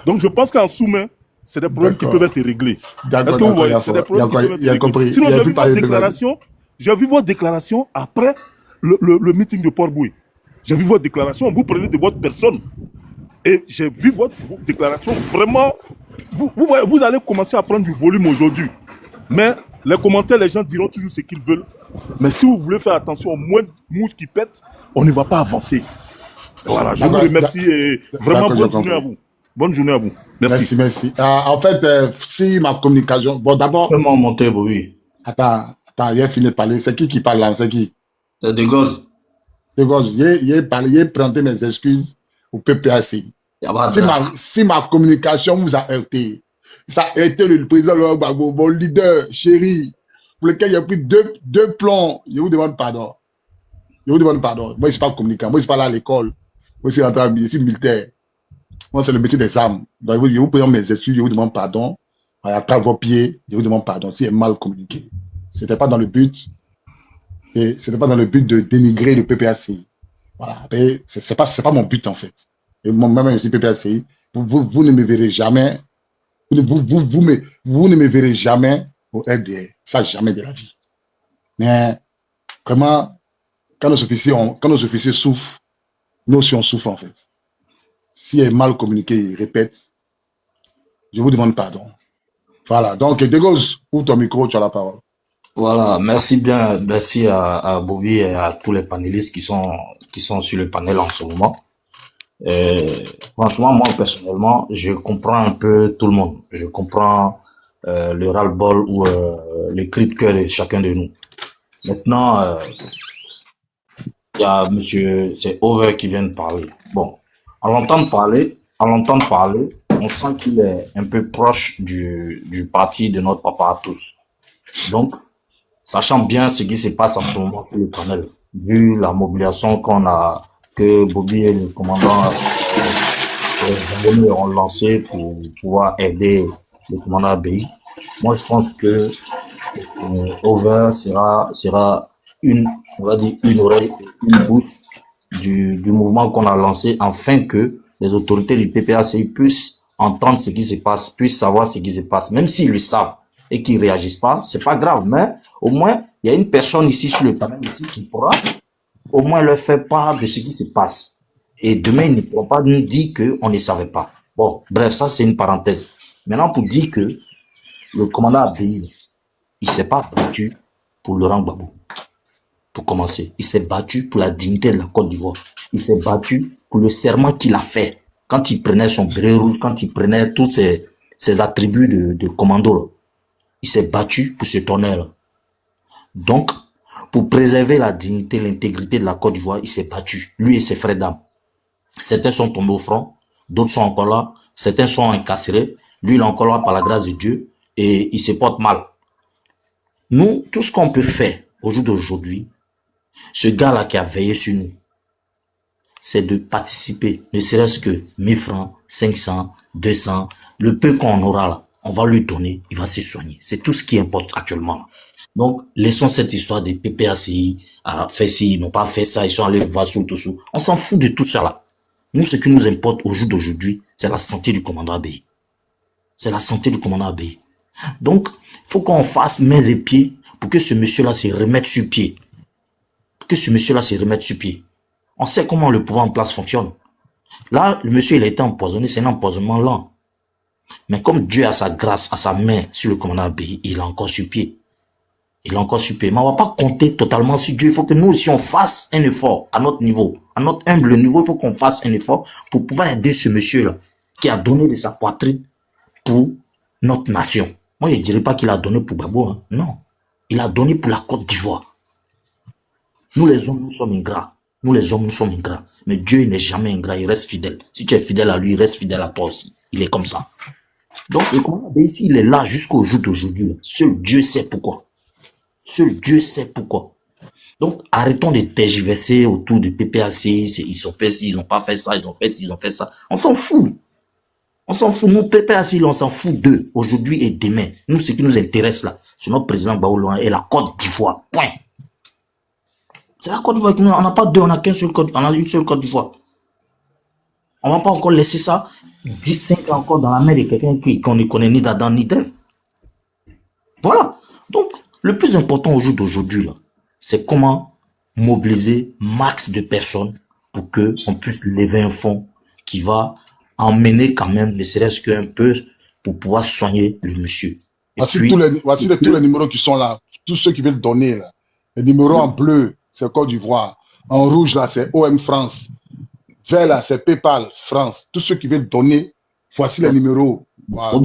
Donc, je pense qu'en sous-main, c'est des problèmes qui peuvent être réglés. Est-ce que vous voyez? C'est des problèmes qui peuvent être réglés. Sinon, j'ai vu votre déclaration après le meeting de Port-Boué. J'ai vu votre déclaration, vous prenez de votre personne. Et j'ai vu votre déclaration, vraiment, vous allez commencer à prendre du volume aujourd'hui. Mais les commentaires, les gens diront toujours ce qu'ils veulent. Mais si vous voulez faire attention au moins de mouches qui pètent, on ne va pas avancer. Voilà, je vous remercie et vraiment bonne journée à vous. Bonne journée à vous. Merci. Merci. En fait, si ma communication... Bon, d'abord... Comment monter, oui. Attends, il a fini de parler. C'est qui parle là? C'est qui? C'est De Gauze. De Gauze, il a présenté mes excuses au PPACI. Si ma communication vous a heurté, ça a été le président Laurent Gbagbo, mon leader, chéri, pour lequel il a pris deux plombs. Je vous demande pardon. Moi, je ne suis pas communicant. Moi, je suis pas là à l'école. Moi, je suis militaire. Moi, c'est le métier des armes. Donc, je vous présente mes excuses, je vous demande pardon. À travers vos pieds, je vous demande pardon si j'ai mal communiqué. C'était pas dans le but. Et c'était pas dans le but de dénigrer le PPACI. Voilà. C'est pas mon but, en fait. Et moi-même aussi, PPACI, vous ne me verrez jamais. Vous ne me verrez jamais au RDR. Ça, jamais de la vie. Mais, vraiment, quand nos officiers souffrent, nous aussi on souffre en fait. Si est mal communiqué, il répète, je vous demande pardon. Voilà, donc De Gauze, ouvre ton micro, tu as la parole. Voilà, merci à Bobby et à tous les panélistes qui sont sur le panel en ce moment. Franchement, moi personnellement, je comprends un peu tout le monde. Je comprends le ras-le-bol ou les cris de cœur de chacun de nous. Maintenant, il y a c'est Over qui vient de parler. Bon, à l'entendre parler, on sent qu'il est un peu proche du parti de notre papa à tous. Donc, sachant bien ce qui se passe en ce moment sur le panel, vu la mobilisation que Bobby et le commandant ont lancé pour pouvoir aider le commandant Abbey, moi je pense que Over sera une oreille et une bouche du mouvement qu'on a lancé afin que les autorités du PPACI puissent entendre ce qui se passe, puissent savoir ce qui se passe. Même s'ils le savent et qu'ils réagissent pas, c'est pas grave, mais au moins, il y a une personne ici sur le panel ici qui pourra au moins leur faire part de ce qui se passe. Et demain, ils ne pourront pas nous dire qu'on ne savait pas. Bon, bref, ça c'est une parenthèse. Maintenant, pour dire que le commandant Abdel, il s'est pas battu pour Laurent Gbagbo. Pour commencer, il s'est battu pour la dignité de la Côte d'Ivoire. Il s'est battu pour le serment qu'il a fait quand il prenait son béret rouge, quand il prenait tous ses attributs de commando. Il s'est battu pour ce tonnerre. Donc, pour préserver la dignité, l'intégrité de la Côte d'Ivoire, il s'est battu, lui et ses frères d'armes. Certains sont tombés au front, d'autres sont encore là, certains sont incarcérés, lui il est encore là par la grâce de Dieu et il se porte mal. Nous, tout ce qu'on peut faire au jour d'aujourd'hui, ce gars-là qui a veillé sur nous, c'est de participer, ne serait-ce que 1000 francs, 500, 200, le peu qu'on aura là, on va lui donner, il va se soigner. C'est tout ce qui importe actuellement. Donc, laissons cette histoire des PPACI, à faire ci, ils n'ont pas fait ça, ils sont allés voir sous tout sous. On s'en fout de tout ça là. Nous, ce qui nous importe au jour d'aujourd'hui, c'est la santé du commandant Abey. C'est la santé du commandant Abey. Donc, il faut qu'on fasse mains et pieds pour que ce monsieur-là se remette sur pied. Pour que ce monsieur-là se remette sur pied. On sait comment le pouvoir en place fonctionne. Là, le monsieur, il a été empoisonné, c'est un empoisonnement lent. Mais comme Dieu a sa grâce, a sa main sur le commandant Abey, il est encore sur pied. Il est encore sur pied. Mais on va pas compter totalement sur Dieu. Il faut que nous aussi, on fasse un effort à notre niveau. À notre humble niveau, il faut qu'on fasse un effort pour pouvoir aider ce monsieur-là qui a donné de sa poitrine pour notre nation. Moi, je ne dirais pas qu'il a donné pour Gbagbo. Hein. Non. Il a donné pour la Côte d'Ivoire. Nous, les hommes, nous sommes ingrats. Nous, les hommes, nous sommes ingrats. Mais Dieu, il n'est jamais ingrat. Il reste fidèle. Si tu es fidèle à lui, il reste fidèle à toi aussi. Il est comme ça. Donc, le commandant ici, il est là jusqu'au jour d'aujourd'hui. Seul Dieu sait pourquoi. Seul Dieu sait pourquoi. Donc, arrêtons de tergiverser autour du PPACI. Ils ont fait ci, ils n'ont pas fait ça, ils ont fait ci, ils ont fait ça. On s'en fout. On s'en fout. Nous, PPACI, on s'en fout d'eux, aujourd'hui et demain. Nous, ce qui nous intéresse là, c'est notre président Gbagbo et la Côte d'Ivoire. Point. C'est la Côte d'Ivoire. On n'a pas deux, on a qu'un seul Côte, on a une seule Côte d'Ivoire. On va pas encore laisser ça 10-5 ans encore dans la main de quelqu'un qu'on ne connaît ni d'Adam ni d'Ève. Voilà. Donc, le plus important au jour d'aujourd'hui, c'est comment mobiliser max de personnes pour que on puisse lever un fonds qui va emmener quand même, ne serait-ce qu'un peu, pour pouvoir soigner le monsieur. Voici tous les numéros qui sont là, tous ceux qui veulent donner. Là. Les numéros en bleu, c'est Côte d'Ivoire. En rouge, là, c'est OM France. Vert, là, c'est PayPal France. Tous ceux qui veulent donner, voici les numéros. Voilà.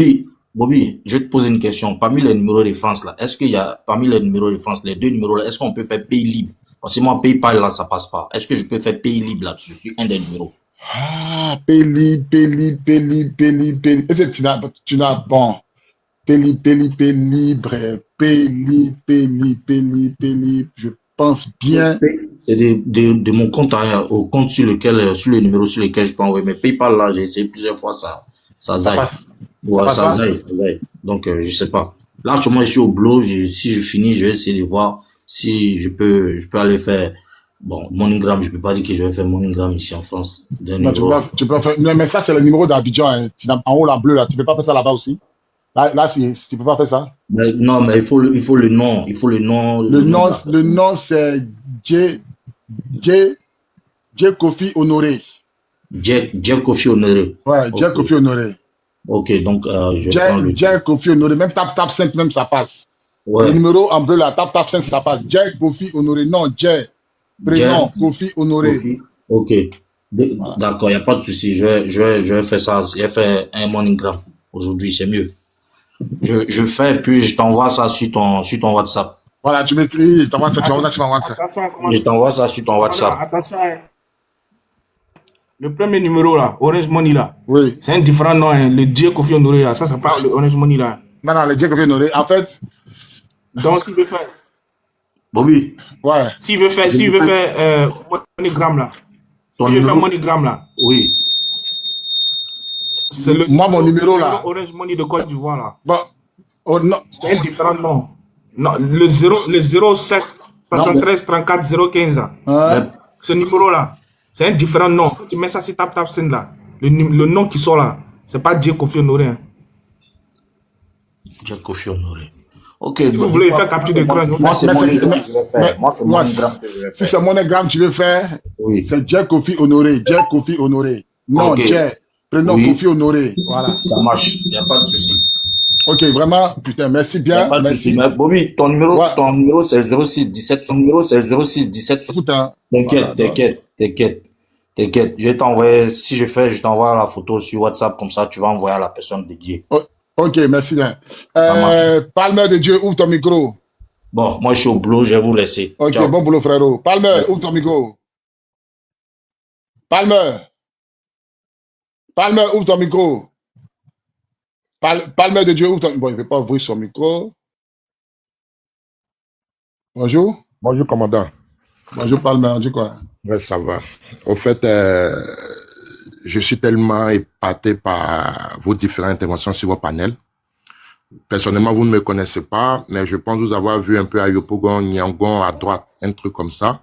Bobby, je vais te poser une question. Parmi les numéros de France, là, est-ce qu'il y a, parmi les numéros de France, les deux numéros là, est-ce qu'on peut faire pays libre? Parce que moi, PayPal, là, ça passe pas. Est-ce que je peux faire pays libre, là, sur un des numéros? Ah, pays libre. Est-ce que tu n'as bon. Pays libre. Je pense bien. C'est de mon compte, au compte sur le numéro sur lequel je peux envoyer. Mais PayPal, là, j'ai essayé plusieurs fois, ça zaille. Ouais, ça zaille. Donc, je sais pas. Là, actuellement, je suis au boulot. Si je finis, je vais essayer de voir si je peux aller faire, bon, MoneyGram. Je peux pas dire que je vais faire MoneyGram ici en France. Non, tu peux faire, mais ça, c'est le numéro d'Abidjan. Hein. En haut, la bleue, là. Tu peux pas faire ça là-bas aussi? Là, si tu peux pas faire ça? Non, mais il faut le nom. Il faut le nom. Le nom, c'est J. Kofi Honoré. J. Kofi Honoré. Ouais, J. Kofi Honoré. Ok, donc je prends le... J. Kofi Honoré, même tap 5, même ça passe. Ouais. Le numéro en bleu là, tap 5, ça passe. J. Kofi Honoré, non, J. Prénom, Kofi Honoré. Kofi. Ok, voilà. D'accord, il n'y a pas de souci. Je vais faire ça. Je vais faire un MoneyGram aujourd'hui, c'est mieux. Je fais, puis je t'envoie ça sur ton WhatsApp. Voilà, tu m'écris, je t'envoie ça, tu m'envoies ça sur mon WhatsApp. Je t'envoie ça sur ton WhatsApp. Attention, le premier numéro là, Orange Money là, oui. C'est un différent nom, hein. Le J. Kofi Honoré là, ça c'est pas le Orange Money là. Non, le J. Kofi Honoré, en fait. Donc s'il veut faire. Bobby. Ouais. S'il veut faire MoneyGram là. S'il veut faire MoneyGram là. Oui. C'est le mon numéro là. Orange Money de Côte d'Ivoire là. Bon. Oh, non. C'est un différent nom. Non, le 07 73 34 015 là. Ce numéro là. C'est un différent nom. Quand tu mets ça sur Tap Send là, le nom qui sort là, c'est pas Dieu Kofi Honoré. Hein. Dieu Kofi Honoré. Ok. Si vous voulez faire capture d'écran, moi c'est MoneyGram que je vais faire. Moi c'est MoneyGram que je vais faire. Si c'est MoneyGram que tu veux faire, oui. C'est Dieu Kofi Honoré. Dieu Kofi Honoré. Non, okay. Dieu. Prénom oui. Kofi Honoré. Voilà. Ça marche. Il n'y a pas de souci. Ok, vraiment, putain, merci bien. Pas de merci. Mais Bobby, ton numéro c'est 0617. Ton numéro c'est 0617. T'inquiète. Je vais t'envoyer, si je fais, je t'envoie la photo sur WhatsApp, comme ça tu vas envoyer à la personne dédiée. Oh, ok, merci bien. Palmer de Dieu, ouvre ton micro. Bon, moi je suis au boulot, je vais vous laisser. Ok, ciao. Bon boulot frérot. Palmer, merci. Ouvre ton micro. Palmer, ouvre ton micro. Palmer de Dieu, ouvre ton... Bon, il ne veut pas ouvrir son micro. Bonjour. Bonjour, commandant. Bonjour, Palmer, on dit quoi? Oui, ça va. Au fait, je suis tellement épaté par vos différentes interventions sur vos panels. Personnellement, vous ne me connaissez pas, mais je pense vous avoir vu un peu à Yopougon, Nyangon à droite, un truc comme ça.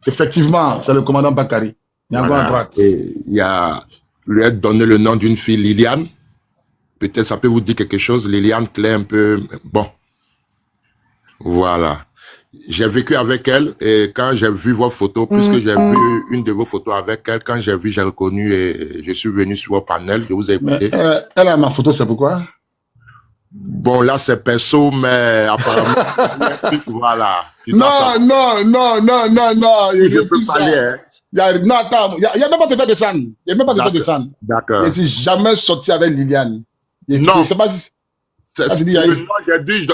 Effectivement, c'est le commandant Bakary. Nyangon à droite. Et il y a lui a donné le nom d'une fille, Liliane. Peut-être ça peut vous dire quelque chose. Liliane Claire, un peu... Bon. Voilà. J'ai vécu avec elle et quand j'ai vu vos photos, puisque j'ai vu une de vos photos avec elle, quand j'ai vu, j'ai reconnu et je suis venu sur vos panels, je vous ai écouté. Mais, elle a ma photo, c'est pourquoi? Bon, là, c'est perso, mais apparemment, voilà. Non. Je peux parler, hein. Non, attends, il n'y a même pas de faire descendre. Il n'y a même pas de faire descendre. D'accord. Je ne suis jamais sorti avec Liliane. Non. Je sais pas si... J'ai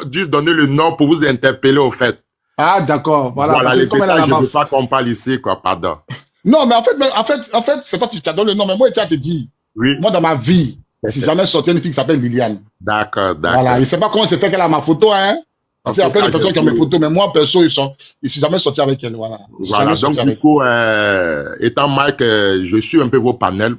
dû donner le nom pour vous interpeller, au fait. Ah, d'accord. Voilà, les détails, je ne veux pas qu'on parle ici, quoi, pardon. Non, mais en fait, c'est pas que tu as donné le nom, mais moi, tu as te dit. Oui. Moi, dans ma vie, je suis jamais sorti une fille qui s'appelle Liliane. D'accord. Voilà, je ne sais pas comment c'est fait qu'elle a ma photo, hein. Parce qu'il y a plein de personnes qui ont mes photos, mais moi, perso, je suis jamais sorti avec elle, voilà. Voilà, donc du coup, étant Mike, je suis un peu vos panels.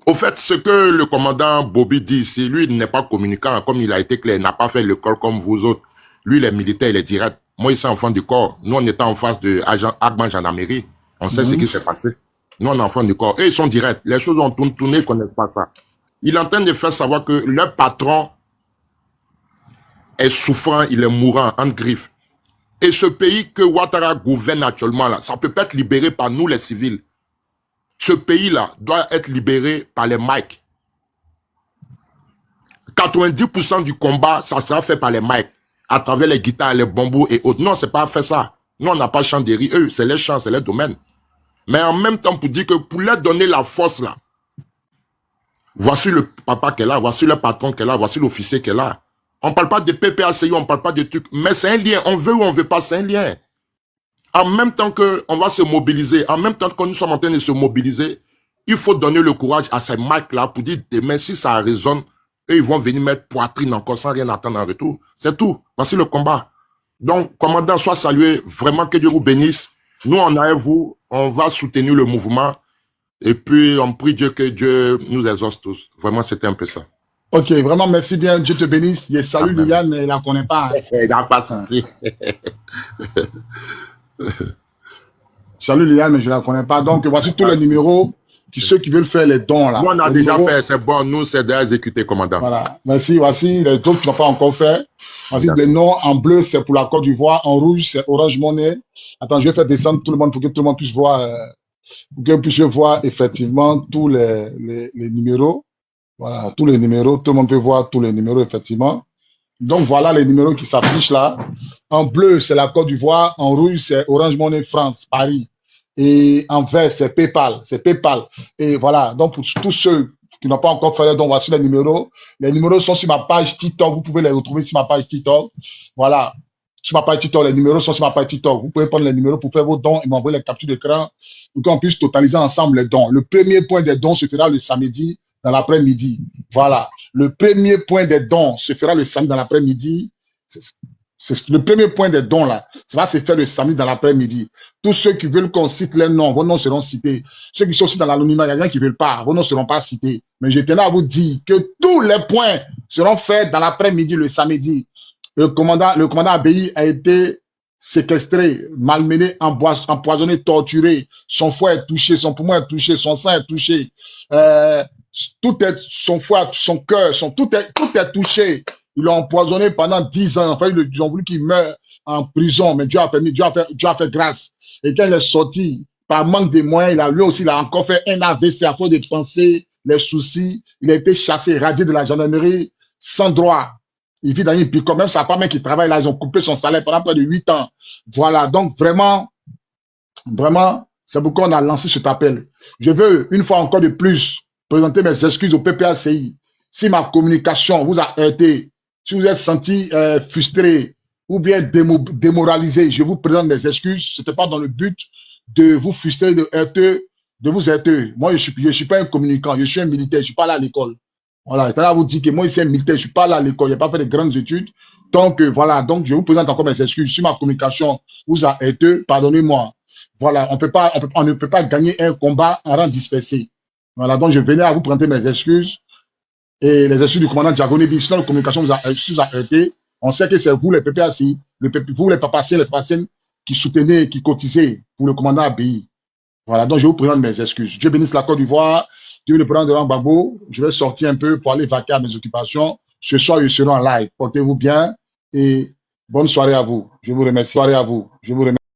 Au fait, ce que le commandant Bobby dit ici, lui, il n'est pas communicant, comme il a été clair, il n'a pas fait l'école comme vous autres. Lui, il est militaire, il est direct. Moi, il est enfant du corps. Nous, on était en face de Agman Gendarmerie. On sait ce qui s'est passé. Nous, on est enfant du corps. Eux, ils sont directs. Les choses ont tourné, ils ne connaissent pas ça. Il est en train de faire savoir que leur patron est souffrant, il est mourant, en griffe. Et ce pays que Ouattara gouverne actuellement, là, ça peut pas être libéré par nous, les civils. Ce pays-là doit être libéré par les Mike. 90% du combat, ça sera fait par les Mike, à travers les guitares, les bambous et autres. Non, c'est pas fait ça. Nous, on n'a pas chanderie. Eux, c'est les champs, c'est les domaines. Mais en même temps, pour dire que pour leur donner la force, là, voici le papa qu'elle a, voici le patron qu'elle a, voici l'officier qu'elle a. On ne parle pas de PPACI, on ne parle pas de trucs, mais c'est un lien. On veut ou on ne veut pas, c'est un lien. En même temps qu'on va se mobiliser, en même temps que nous sommes en train de se mobiliser, il faut donner le courage à ces mecs-là pour dire demain, si ça résonne, eux, ils vont venir mettre poitrine encore sans rien attendre en retour. C'est tout. Voici le combat. Donc, commandant, sois salué. Vraiment, que Dieu vous bénisse. Nous, on est avec vous. On va soutenir le mouvement. Et puis, on prie Dieu que Dieu nous exauce tous. Vraiment, c'était un peu ça. Ok, vraiment, merci bien. Dieu te bénisse. Je salue Liliane, elle ne la connaît pas. Il n'a pas de souci. Salut Liliane, mais je ne la connais pas. Donc, voici tous les numéros. Ceux qui veulent faire les dons là. Nous, on a déjà fait, c'est bon. Nous, c'est déjà exécuté, commandant. Voilà. Merci, voici les autres qui n'ont pas encore fait. Voici les noms. En bleu, c'est pour la Côte d'Ivoire. En rouge, c'est Orange Money. Attends, je vais faire descendre tout le monde pour que tout le monde puisse voir, pour que puisse voir effectivement tous les numéros. Voilà, tous les numéros. Tout le monde peut voir tous les numéros, effectivement. Donc, voilà les numéros qui s'affichent là. En bleu, c'est la Côte d'Ivoire. En rouge, c'est Orange Money France, Paris. Et en vert, c'est PayPal. C'est PayPal. Et voilà. Donc, pour tous ceux qui n'ont pas encore fait les dons, voici les numéros. Les numéros sont sur ma page TikTok. Vous pouvez les retrouver sur ma page TikTok. Voilà. Sur ma page TikTok, les numéros sont sur ma page TikTok. Vous pouvez prendre les numéros pour faire vos dons et m'envoyer les captures d'écran pour qu'on puisse totaliser ensemble les dons. Le premier point des dons se fera le samedi dans l'après-midi. Voilà. Le premier point des dons se fera le samedi dans l'après-midi. C'est le premier point des dons là. Ça va se faire le samedi dans l'après-midi. Tous ceux qui veulent qu'on cite leurs noms, vos noms seront cités. Ceux qui sont aussi dans l'anonymat, il y a rien qui ne veulent pas, vos noms ne seront pas cités. Mais je tenais à vous dire que tous les points seront faits dans l'après-midi, le samedi. Le commandant Abéi a été séquestré, malmené, empoisonné, torturé. Son foie est touché, son poumon est touché, son sang est touché. Tout est, son foie, son cœur, tout est touché. Ils l'ont empoisonné pendant 10 ans. Enfin, ils ont voulu qu'il meure en prison, mais Dieu a fait grâce. Et quand il est sorti, par manque de moyens, lui aussi, il a encore fait un AVC à force de penser, les soucis. Il a été chassé, radié de la gendarmerie, sans droit. Il vit dans une pique. Même sa femme qui travaille là, ils ont coupé son salaire pendant près de 8 ans. Voilà. Donc, vraiment, c'est pourquoi on a lancé cet appel. Je veux, une fois encore de plus, présenter mes excuses au PPACI. Si ma communication vous a heurté, si vous êtes senti frustré ou bien démoralisé, je vous présente mes excuses. Ce n'était pas dans le but de vous frustrer, de vous heurter. Moi, je suis pas un communicant, je suis un militaire, je suis pas là à l'école. Voilà, je vous dire que moi, ici, un militaire, je suis pas là à l'école, je n'ai pas fait de grandes études. Donc, voilà, donc je vous présente encore mes excuses. Si ma communication vous a heurté, pardonnez-moi. Voilà, on ne peut pas gagner un combat en rang dispersé. Voilà, donc je venais à vous présenter mes excuses et les excuses du commandant Diagoné. Sinon, la communication vous a heurté. On sait que c'est vous, les PPACI, vous, les papaciens, qui soutenez, qui cotisez pour le commandant ABI. Voilà, donc je vous présente mes excuses. Dieu bénisse la Côte d'Ivoire. Dieu le président de Gbagbo. Je vais sortir un peu pour aller vaquer à mes occupations. Ce soir, je serai en live. Portez-vous bien et bonne soirée à vous. Je vous remercie. Soirée à vous. Je vous remercie.